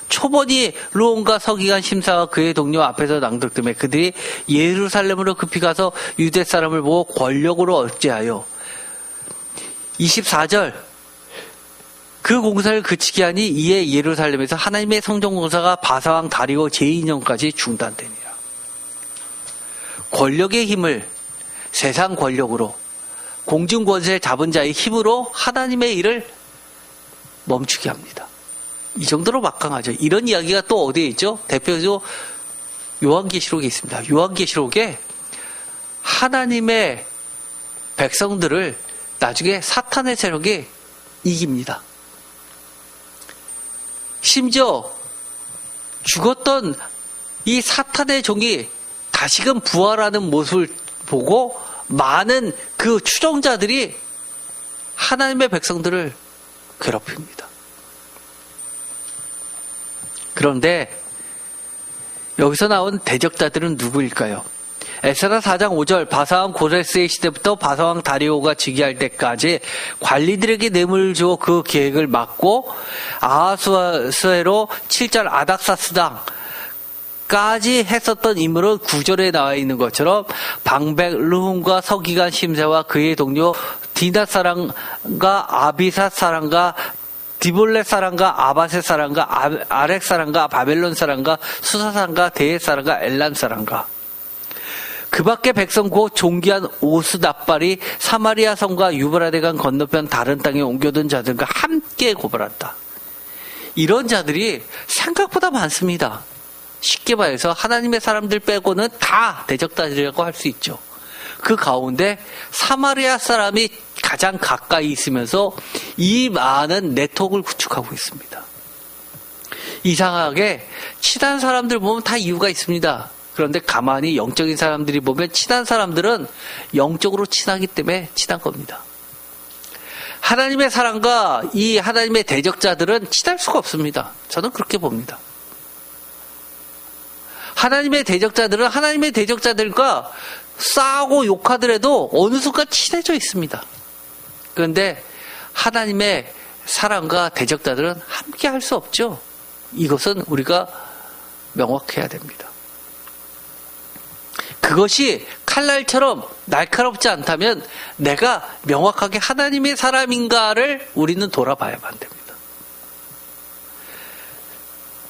초본이 르홈과 서기관 심사와 그의 동료 앞에서 낭독되매 그들이 예루살렘으로 급히 가서 유대 사람을 보고 권력으로 어찌하여 24절 그 공사를 그치게 하니 이에 예루살렘에서 하나님의 성전 공사가 바사왕 다리오 제2년까지 중단되니라. 권력의 힘을 세상 권력으로 공중 권세 잡은 자의 힘으로 하나님의 일을 멈추게 합니다. 이 정도로 막강하죠. 이런 이야기가 또 어디에 있죠? 대표적으로 요한계시록에 있습니다. 요한계시록에 하나님의 백성들을 나중에 사탄의 세력이 이깁니다. 심지어 죽었던 이 사탄의 종이 다시금 부활하는 모습을 보고 많은 그 추종자들이 하나님의 백성들을 괴롭힙니다. 그런데 여기서 나온 대적자들은 누구일까요? 에스라 4장 5절 바사왕 고레스의 시대부터 바사왕 다리오가 즉위할 때까지 관리들에게 뇌물을 주어 그 계획을 막고 아하수에로 7절 아닥사스당까지 했었던 인물은 9절에 나와 있는 것처럼 방백 르홈과 서기관 심세와 그의 동료 디낫 사람과 아비삿 사람과 디볼렛 사람과 아바셋 사람과 아렉 사람과 바벨론 사람과 수사 사람과 데헷 사람과 엘람 사람과 그 밖에 백성 곧 존귀한 오스납발이 사마리아 성과 유브라데강 건너편 다른 땅에 옮겨둔 자들과 함께 고발한다. 이런 자들이 생각보다 많습니다. 쉽게 말해서 하나님의 사람들 빼고는 다 대적자들이라고 할 수 있죠. 그 가운데 사마리아 사람이 가장 가까이 있으면서 이 많은 네트워크를 구축하고 있습니다. 이상하게 친한 사람들 보면 다 이유가 있습니다. 그런데 가만히 영적인 사람들이 보면 친한 사람들은 영적으로 친하기 때문에 친한 겁니다. 하나님의 사람과 이 하나님의 대적자들은 친할 수가 없습니다. 저는 그렇게 봅니다. 하나님의 대적자들은 하나님의 대적자들과 싸우고 욕하더라도 어느 순간 친해져 있습니다. 그런데 하나님의 사람과 대적자들은 함께 할 수 없죠. 이것은 우리가 명확해야 됩니다. 그것이 칼날처럼 날카롭지 않다면 내가 명확하게 하나님의 사람인가를 우리는 돌아봐야만 됩니다.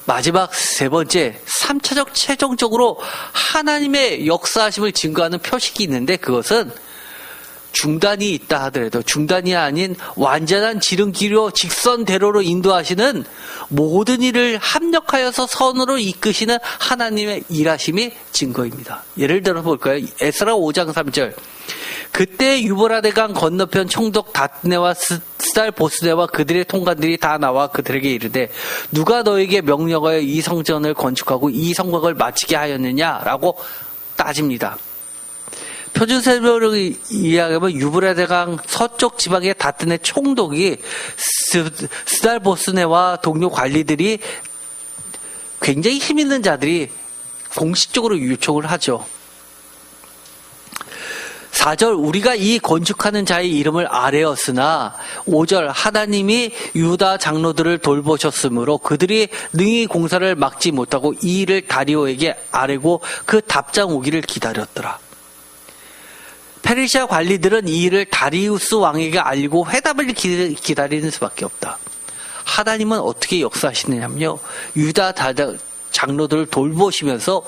마지막 세 번째, 3차적 최종적으로 하나님의 역사하심을 증거하는 표식이 있는데 그것은 중단이 있다 하더라도 중단이 아닌 완전한 지름길로 직선대로로 인도하시는 모든 일을 합력하여서 선으로 이끄시는 하나님의 일하심이 증거입니다. 예를 들어 볼까요? 에스라 5장 3절 그때 유브라데강 건너편 총독 닷네와 스달 보스네와 그들의 통관들이 다 나와 그들에게 이르되 누가 너에게 명령하여 이 성전을 건축하고 이 성곽을 마치게 하였느냐라고 따집니다. 표준세례로 이야기하면 유브라데강 서쪽 지방의 다트네 총독이 스달 보스네와 동료 관리들이 굉장히 힘 있는 자들이 공식적으로 요청을 하죠. 4절 우리가 이 건축하는 자의 이름을 아뢰었으나 5절 하나님이 유다 장로들을 돌보셨으므로 그들이 능히 공사를 막지 못하고 이 일을 다리오에게 아뢰고 그 답장 오기를 기다렸더라. 페르시아 관리들은 이 일을 다리우스 왕에게 알리고 회답을 기다리는 수밖에 없다. 하나님은 어떻게 역사하시느냐면요. 유다 장로들을 돌보시면서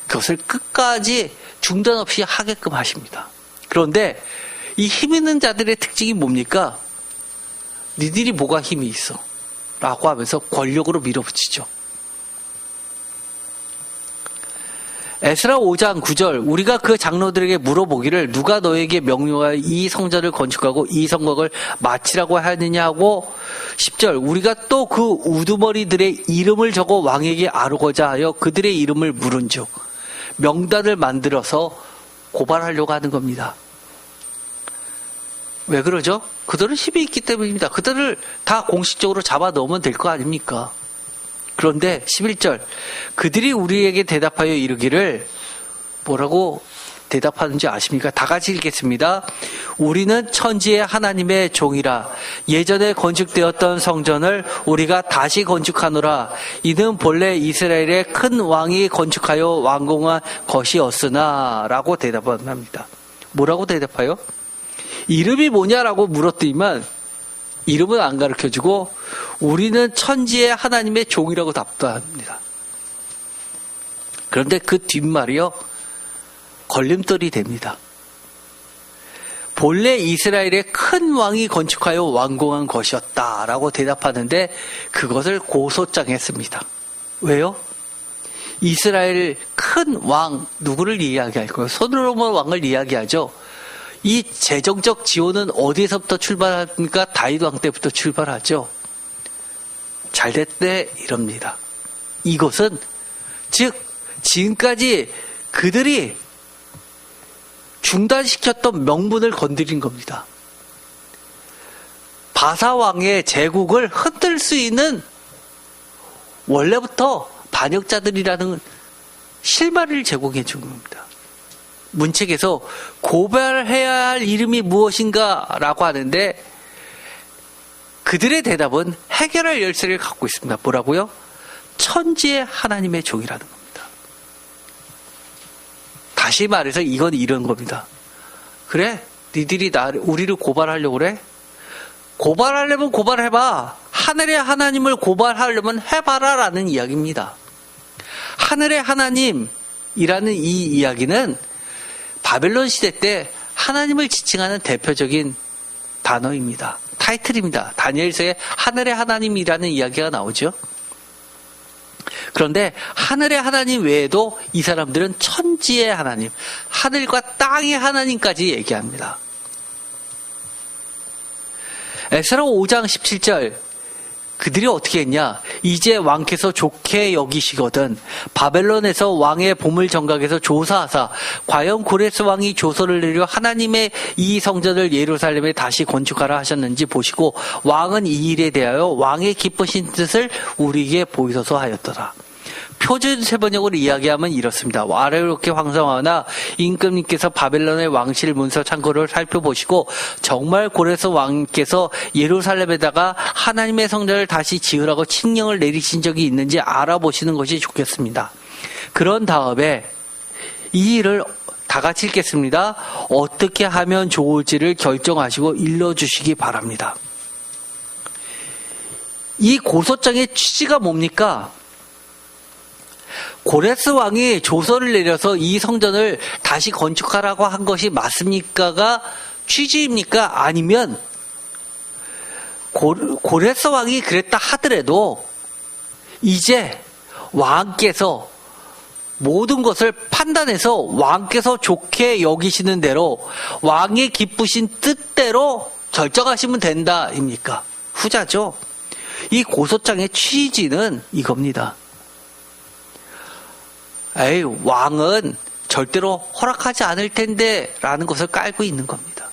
그것을 끝까지 중단 없이 하게끔 하십니다. 그런데 이 힘 있는 자들의 특징이 뭡니까? 니들이 뭐가 힘이 있어? 라고 하면서 권력으로 밀어붙이죠. 에스라 5장 9절 우리가 그 장로들에게 물어보기를 누가 너에게 명령하여 이 성전을 건축하고 이 성곽을 마치라고 하느냐 하고 10절 우리가 또 그 우두머리들의 이름을 적어 왕에게 아르고자 하여 그들의 이름을 물은즉 명단을 만들어서 고발하려고 하는 겁니다. 왜 그러죠? 그들은 힘이 있기 때문입니다. 그들을 다 공식적으로 잡아 넣으면 될 거 아닙니까? 그런데 11절 그들이 우리에게 대답하여 이르기를 뭐라고 대답하는지 아십니까? 다 같이 읽겠습니다. 우리는 천지의 하나님의 종이라. 예전에 건축되었던 성전을 우리가 다시 건축하노라. 이는 본래 이스라엘의 큰 왕이 건축하여 완공한 것이었으나 라고 대답을 합니다. 뭐라고 대답해요? 이름이 뭐냐라고 물었더니만 이름은 안 가르쳐주고 우리는 천지의 하나님의 종이라고 답답합니다. 그런데 그 뒷말이요, 걸림돌이 됩니다. 본래 이스라엘의 큰 왕이 건축하여 완공한 것이었다라고 대답하는데 그것을 고소장했습니다. 왜요? 이스라엘 큰 왕, 누구를 이야기할까요? 솔로몬 왕을 이야기하죠. 이 재정적 지원은 어디서부터 출발합니까? 다윗 왕 때부터 출발하죠. 잘 됐네 이럽니다. 이것은 즉 지금까지 그들이 중단시켰던 명분을 건드린 겁니다. 바사 왕의 제국을 흔들 수 있는 원래부터 반역자들이라는 실마리를 제공해 준 겁니다. 문책에서 고발해야 할 이름이 무엇인가 라고 하는데 그들의 대답은 해결할 열쇠를 갖고 있습니다. 뭐라고요? 천지의 하나님의 종이라는 겁니다. 다시 말해서 이건 이런 겁니다. 그래? 니들이 우리를 고발하려고 그래? 고발하려면 고발해봐. 하늘의 하나님을 고발하려면 해봐라 라는 이야기입니다. 하늘의 하나님이라는 이 이야기는 바벨론 시대 때 하나님을 지칭하는 대표적인 단어입니다. 타이틀입니다. 다니엘서에 하늘의 하나님이라는 이야기가 나오죠. 그런데 하늘의 하나님 외에도 이 사람들은 천지의 하나님, 하늘과 땅의 하나님까지 얘기합니다. 에스라 5장 17절 그들이 어떻게 했냐? 이제 왕께서 좋게 여기시거든 바벨론에서 왕의 보물 정각에서 조사하사 과연 고레스 왕이 조서를 내려 하나님의 이 성전을 예루살렘에 다시 건축하라 하셨는지 보시고 왕은 이 일에 대하여 왕의 기쁘신 뜻을 우리에게 보이소서 하였더라. 표준 세번역으로 이야기하면 이렇습니다. 아래롭게 황성하나 임금님께서 바벨론의 왕실 문서 창고를 살펴보시고 정말 고레스 왕께서 예루살렘에다가 하나님의 성전을 다시 지으라고 칙령을 내리신 적이 있는지 알아보시는 것이 좋겠습니다. 그런 다음에 이 일을 다 같이 읽겠습니다. 어떻게 하면 좋을지를 결정하시고 일러주시기 바랍니다. 이 고소장의 취지가 뭡니까? 고레스 왕이 조서를 내려서 이 성전을 다시 건축하라고 한 것이 맞습니까가 취지입니까? 아니면 고레스 왕이 그랬다 하더라도 이제 왕께서 모든 것을 판단해서 왕께서 좋게 여기시는 대로 왕의 기쁘신 뜻대로 결정하시면 된다입니까? 후자죠. 이 고소장의 취지는 이겁니다. 에이, 왕은 절대로 허락하지 않을 텐데 라는 것을 깔고 있는 겁니다.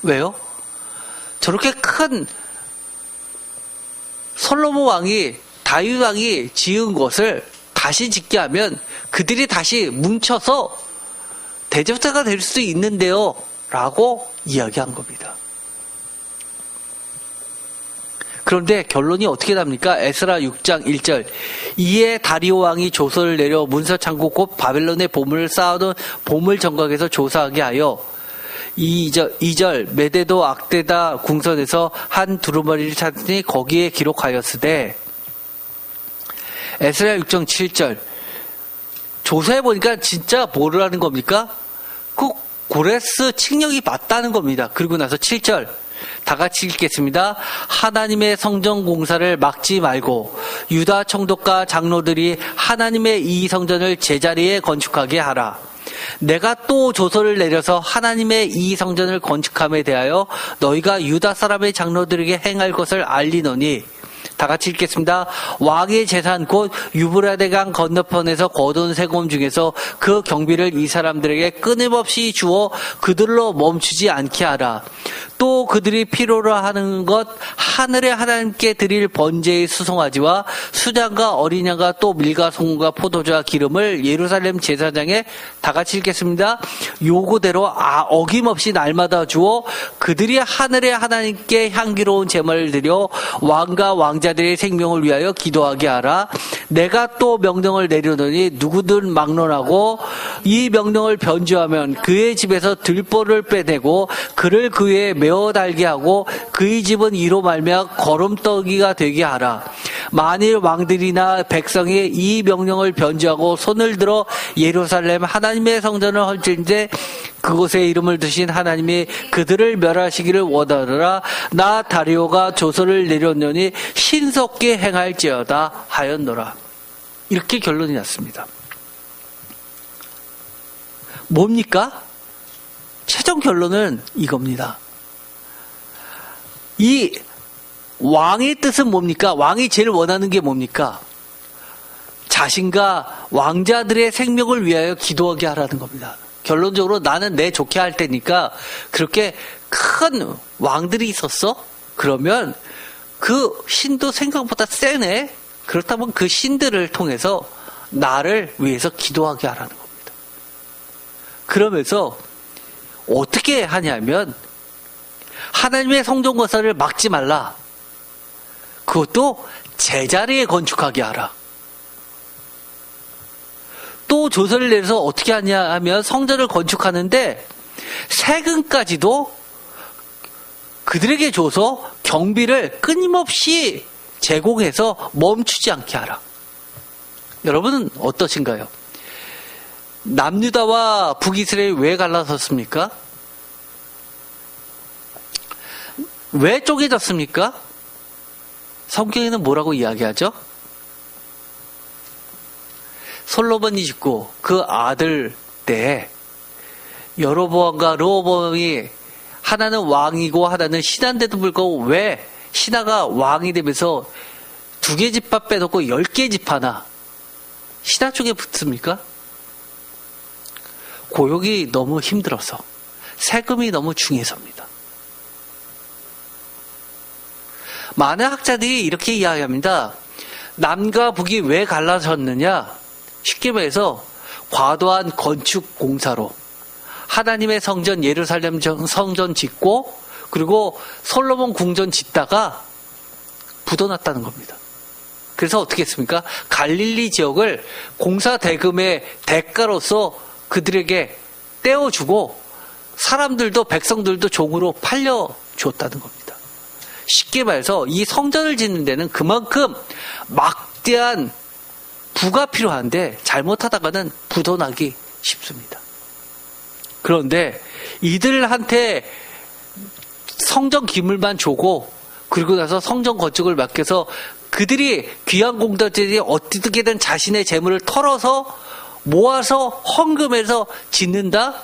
왜요? 저렇게 큰 솔로몬 왕이 다윗 왕이 지은 것을 다시 짓게 하면 그들이 다시 뭉쳐서 대적자가 될 수 있는데요 라고 이야기한 겁니다. 그런데 결론이 어떻게 납니까? 에스라 6장 1절 이에 다리오 왕이 조서를 내려 문서창고 곧 바벨론의 보물을 쌓아둔 보물 정각에서 조사하게 하여 2절 메데도 악데다 궁선에서 한 두루마리를 찾으니 거기에 기록하였으되 에스라 6장 7절 조사해보니까 진짜 뭐를 하는 겁니까? 그 고레스 칙령이 맞다는 겁니다. 그리고 나서 7절 다 같이 읽겠습니다. 하나님의 성전 공사를 막지 말고 유다 총독과 장로들이 하나님의 이 성전을 제자리에 건축하게 하라. 내가 또 조서를 내려서 하나님의 이 성전을 건축함에 대하여 너희가 유다 사람의 장로들에게 행할 것을 알리노니 다 같이 읽겠습니다. 왕의 재산 곧 유브라데강 건너편에서 거둔 세금 중에서 그 경비를 이 사람들에게 끊임없이 주어 그들로 멈추지 않게 하라. 또 그들이 필요로 하는 것 하늘의 하나님께 드릴 번제의 수송아지와 수장과 어린 양과 또 밀과 소금과 포도주와 기름을 예루살렘 제사장에 다 같이 읽겠습니다. 요구대로 어김없이 날마다 주어 그들이 하늘의 하나님께 향기로운 제물을 드려 왕과 왕자들의 생명을 위하여 기도하게 하라. 내가 또 명령을 내려놓으니 누구든 막론하고 이 명령을 변조하면 그의 집에서 들보를 빼내고 그를 그 위에 메어 달게 하고 그의 집은 이로 말미암아 거름떠기가 되게 하라. 만일 왕들이나 백성이 이 명령을 변조하고 손을 들어 예루살렘 하나님의 성전을 헐칠때 그곳에 이름을 두신 하나님이 그들을 멸하시기를 원하노라. 나 다리오가 조서를 내렸노니 신속히 행할지어다 하였노라. 이렇게 결론이 났습니다. 뭡니까? 최종 결론은 이겁니다. 이 왕의 뜻은 뭡니까? 왕이 제일 원하는 게 뭡니까? 자신과 왕자들의 생명을 위하여 기도하게 하라는 겁니다. 결론적으로 나는 내 좋게 할 테니까 그렇게 큰 왕들이 있었어? 그러면 그 신도 생각보다 세네? 그렇다면 그 신들을 통해서 나를 위해서 기도하게 하라는 겁니다. 그러면서 어떻게 하냐면 하나님의 성전 건설을 막지 말라. 그것도 제자리에 건축하게 하라. 또 조서를 내려서 어떻게 하냐 하면 성전을 건축하는데 세금까지도 그들에게 줘서 경비를 끊임없이 제공해서 멈추지 않게 하라. 여러분은 어떠신가요? 남유다와 북이스라엘이 왜 갈라섰습니까? 왜 쪼개졌습니까? 성경에는 뭐라고 이야기하죠? 솔로몬이 짓고 그 아들 때 여로보암과 르호보암이 하나는 왕이고 하나는 신하인데도 불구하고 왜 신하가 왕이 되면서 2개 집합 빼놓고 10개 집 하나 신하 쪽에 붙습니까? 고용이 너무 힘들어서 세금이 너무 중해서입니다. 많은 학자들이 이렇게 이야기합니다. 남과 북이 왜 갈라졌느냐? 쉽게 말해서 과도한 건축 공사로 하나님의 성전 예루살렘 성전 짓고 그리고 솔로몬 궁전 짓다가 부도났다는 겁니다. 그래서 어떻게 했습니까? 갈릴리 지역을 공사 대금의 대가로서 그들에게 떼어주고 사람들도 백성들도 종으로 팔려줬다는 겁니다. 쉽게 말해서 이 성전을 짓는 데는 그만큼 막대한 부가 필요한데 잘못하다가는 부도나기 쉽습니다. 그런데 이들한테 성전 기물만 주고 그리고 나서 성전 건축을 맡겨서 그들이 귀한 공덕들이 어떻게든 자신의 재물을 털어서 모아서 헌금해서 짓는다?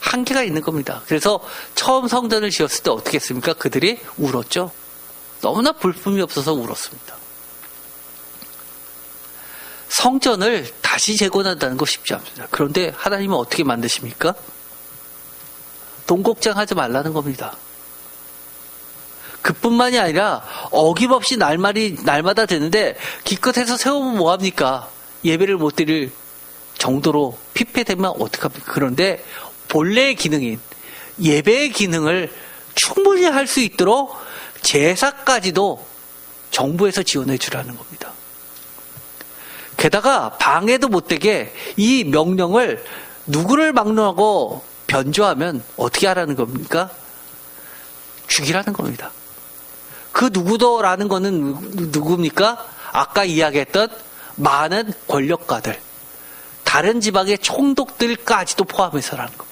한계가 있는 겁니다. 그래서 처음 성전을 지었을 때 어떻게 했습니까? 그들이 울었죠. 너무나 볼품이 없어서 울었습니다. 성전을 다시 재건한다는 거 쉽지 않습니다. 그런데 하나님은 어떻게 만드십니까? 돈곡장 하지 말라는 겁니다. 그뿐만이 아니라 어김없이 날마다 되는데 기껏해서 세우면 뭐합니까? 예배를 못 드릴 정도로 피폐되면 어떡합니까? 그런데 본래의 기능인 예배의 기능을 충분히 할 수 있도록 제사까지도 정부에서 지원해 주라는 겁니다. 게다가 방해도 못되게 이 명령을 누구를 막론하고 변조하면 어떻게 하라는 겁니까? 죽이라는 겁니다. 그 누구도라는 거는 누굽니까? 아까 이야기했던 많은 권력가들, 다른 지방의 총독들까지도 포함해서라는 겁니다.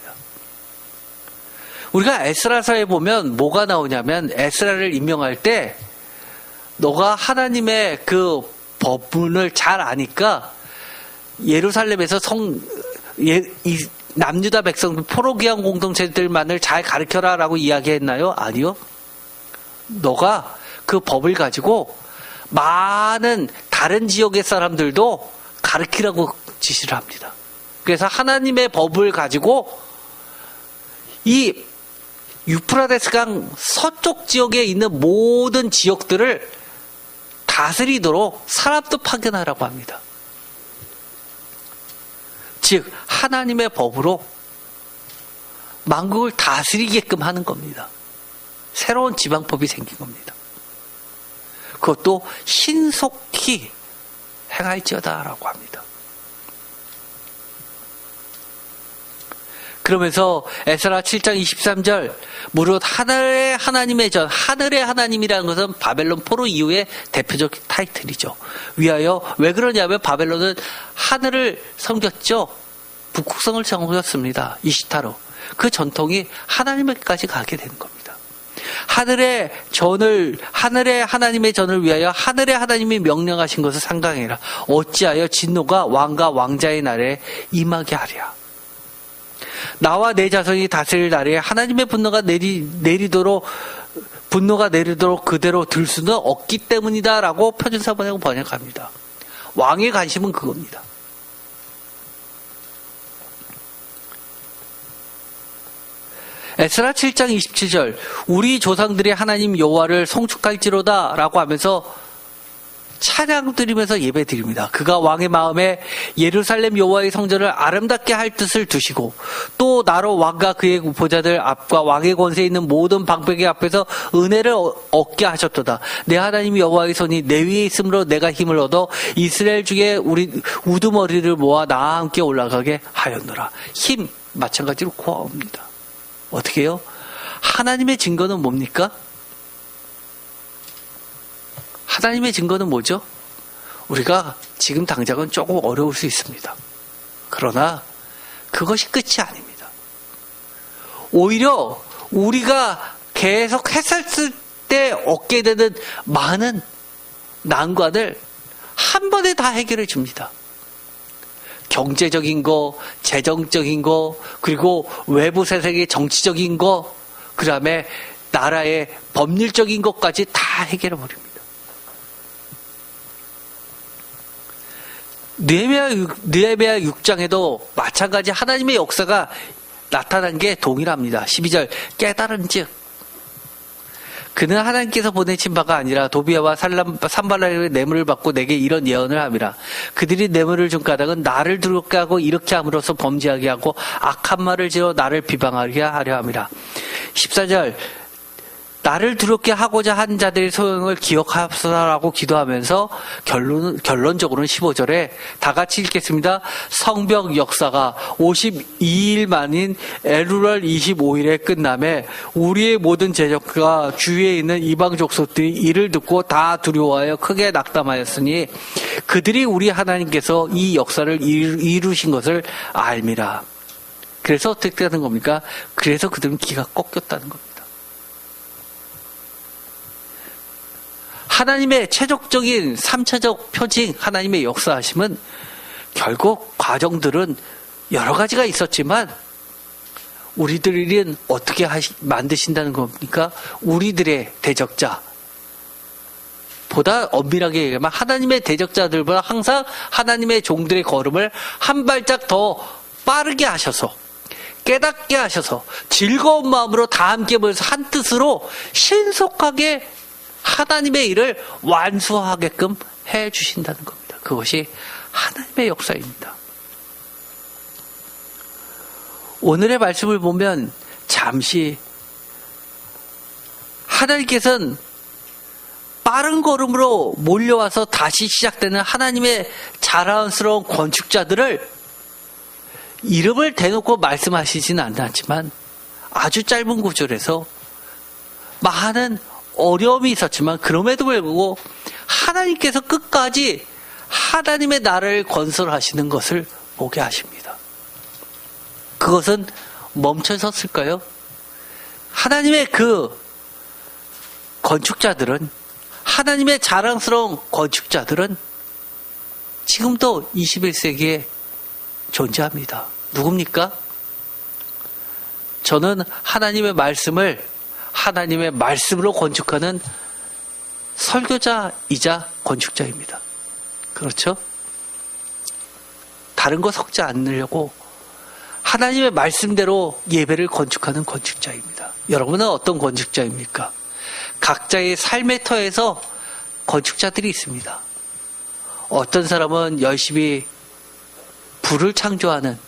우리가 에스라서에 보면 뭐가 나오냐면 에스라를 임명할 때 너가 하나님의 그 법문을 잘 아니까 예루살렘에서 남유다 백성들 포로기한 공동체들만을 잘 가르쳐라라고 이야기했나요? 아니요. 너가 그 법을 가지고 많은 다른 지역의 사람들도 가르치라고 지시를 합니다. 그래서 하나님의 법을 가지고 이 유프라데스강 서쪽 지역에 있는 모든 지역들을 다스리도록 사람도 파견하라고 합니다. 즉 하나님의 법으로 만국을 다스리게끔 하는 겁니다. 새로운 지방법이 생긴 겁니다. 그것도 신속히 행할지어다라고 합니다. 그러면서 에스라 7장 23절 무릇 하늘의 하나님의 전, 하늘의 하나님이라는 것은 바벨론 포로 이후의 대표적 타이틀이죠. 위하여 왜 그러냐면 바벨론은 하늘을 섬겼죠. 북극성을 섬겼습니다. 이시타로. 그 전통이 하나님에게까지 가게 되는 겁니다. 하늘의 하나님의 전을 위하여 하늘의 하나님이 명령하신 것을 상강해라. 어찌하여 진노가 왕과 왕자의 날에 임하게 하랴. 나와 내 자손이 다스릴 날에 하나님의 분노가 내리도록 그대로 들 수는 없기 때문이다라고 표준사본에 번역합니다. 왕의 관심은 그겁니다. 에스라 7장 27절 우리 조상들이 하나님 여호와를 송축할지로다 라고 하면서 찬양 드리면서 예배 드립니다. 그가 왕의 마음에 예루살렘 여호와의 성전을 아름답게 할 뜻을 두시고 또 나로 왕과 그의 보좌들 앞과 왕의 권세에 있는 모든 방백의 앞에서 은혜를 얻게 하셨도다. 내 하나님 여호와의 손이 내 위에 있으므로 내가 힘을 얻어 이스라엘 중에 우리 우두머리를 모아 나와 함께 올라가게 하였노라. 힘 마찬가지로 구하옵니다. 어떻게 해요? 하나님의 증거는 뭡니까? 하나님의 증거는 뭐죠? 우리가 지금 당장은 조금 어려울 수 있습니다. 그러나 그것이 끝이 아닙니다. 오히려 우리가 계속 했을 때 얻게 되는 많은 난관을 한 번에 다 해결해 줍니다. 경제적인 거, 재정적인 거, 그리고 외부 세상의 정치적인 거, 그 다음에 나라의 법률적인 것까지 다 해결해 버립니다. 느헤미야 6장에도 마찬가지 하나님의 역사가 나타난 게 동일합니다. 12절 깨달은 즉 그는 하나님께서 보내신 바가 아니라 도비아와 산발라의 뇌물을 받고 내게 이런 예언을 함이라. 그들이 뇌물을 준 까닭은 나를 두렵게 하고 이렇게 함으로써 범죄하게 하고 악한 말을 지어 나를 비방하게 하려 함이라. 14절 나를 두렵게 하고자 한 자들의 소용을 기억하소서라고 기도하면서 결론적으로는 15절에 다 같이 읽겠습니다. 성벽 역사가 52일 만인 엘루랄 25일에 끝남에 우리의 모든 제적과 주위에 있는 이방 족속들이 이를 듣고 다 두려워하여 크게 낙담하였으니 그들이 우리 하나님께서 이 역사를 이루신 것을 알미라. 그래서 어떻게 되는 겁니까? 그래서 그들은 기가 꺾였다는 겁니다. 하나님의 최종적인 3차적 표징, 하나님의 역사하심은 결국 과정들은 여러 가지가 있었지만 우리들은 어떻게 만드신다는 겁니까? 우리들의 대적자 보다 엄밀하게 얘기하면 하나님의 대적자들보다 항상 하나님의 종들의 걸음을 한 발짝 더 빠르게 하셔서 깨닫게 하셔서 즐거운 마음으로 다 함께 모여서 한 뜻으로 신속하게 하나님의 일을 완수하게끔 해주신다는 겁니다. 그것이 하나님의 역사입니다. 오늘의 말씀을 보면 잠시 하나님께서는 빠른 걸음으로 몰려와서 다시 시작되는 하나님의 자랑스러운 건축자들을 이름을 대놓고 말씀하시지는 않았지만 아주 짧은 구절에서 많은 어려움이 있었지만 그럼에도 불구하고 하나님께서 끝까지 하나님의 나라를 건설하시는 것을 보게 하십니다. 그것은 멈춰섰을까요? 하나님의 그 건축자들은 하나님의 자랑스러운 건축자들은 지금도 21세기에 존재합니다. 누굽니까? 저는 하나님의 말씀으로 건축하는 설교자이자 건축자입니다. 그렇죠? 다른 거 섞지 않으려고 하나님의 말씀대로 예배를 건축하는 건축자입니다. 여러분은 어떤 건축자입니까? 각자의 삶의 터에서 건축자들이 있습니다. 어떤 사람은 열심히 부를 창조하는,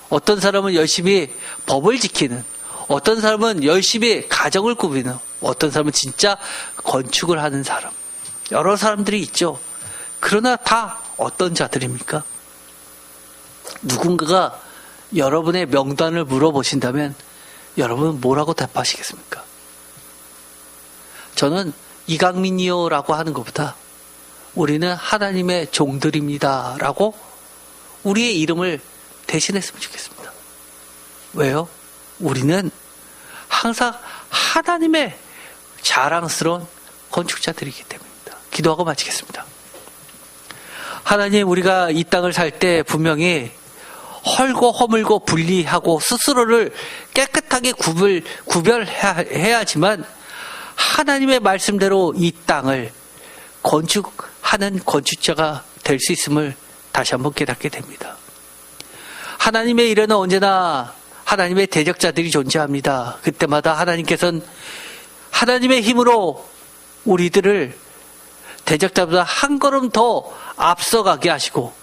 어떤 사람은 열심히 법을 지키는, 어떤 사람은 열심히 가정을 꾸미는, 어떤 사람은 진짜 건축을 하는 사람. 여러 사람들이 있죠. 그러나 다 어떤 자들입니까? 누군가가 여러분의 명단을 물어보신다면 여러분은 뭐라고 답하시겠습니까? 저는 이강민이요라고 하는 것보다 우리는 하나님의 종들입니다 라고 우리의 이름을 대신했으면 좋겠습니다. 왜요? 우리는 항상 하나님의 자랑스러운 건축자들이기 때문입니다. 기도하고 마치겠습니다. 하나님, 우리가 이 땅을 살 때 분명히 헐고 허물고 분리하고 스스로를 깨끗하게 구별해야지만 하나님의 말씀대로 이 땅을 건축하는 건축자가 될 수 있음을 다시 한번 깨닫게 됩니다. 하나님의 일에는 언제나 하나님의 대적자들이 존재합니다. 그때마다 하나님께서는 하나님의 힘으로 우리들을 대적자보다 한 걸음 더 앞서가게 하시고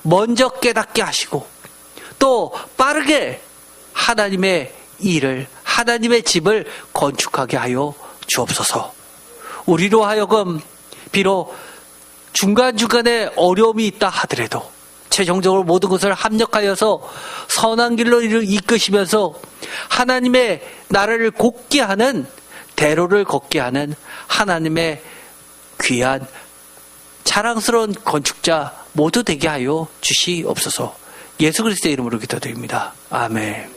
먼저 깨닫게 하시고 또 빠르게 하나님의 일을, 하나님의 집을 건축하게 하여 주옵소서. 우리로 하여금 비록 중간중간에 어려움이 있다 하더라도 최종적으로 모든 것을 합력하여서 선한 길로 이끄시면서 하나님의 나라를 곱게 하는, 대로를 걷게 하는 하나님의 귀한 자랑스러운 건축자 모두 되게 하여 주시옵소서. 예수 그리스도의 이름으로 기도드립니다. 아멘.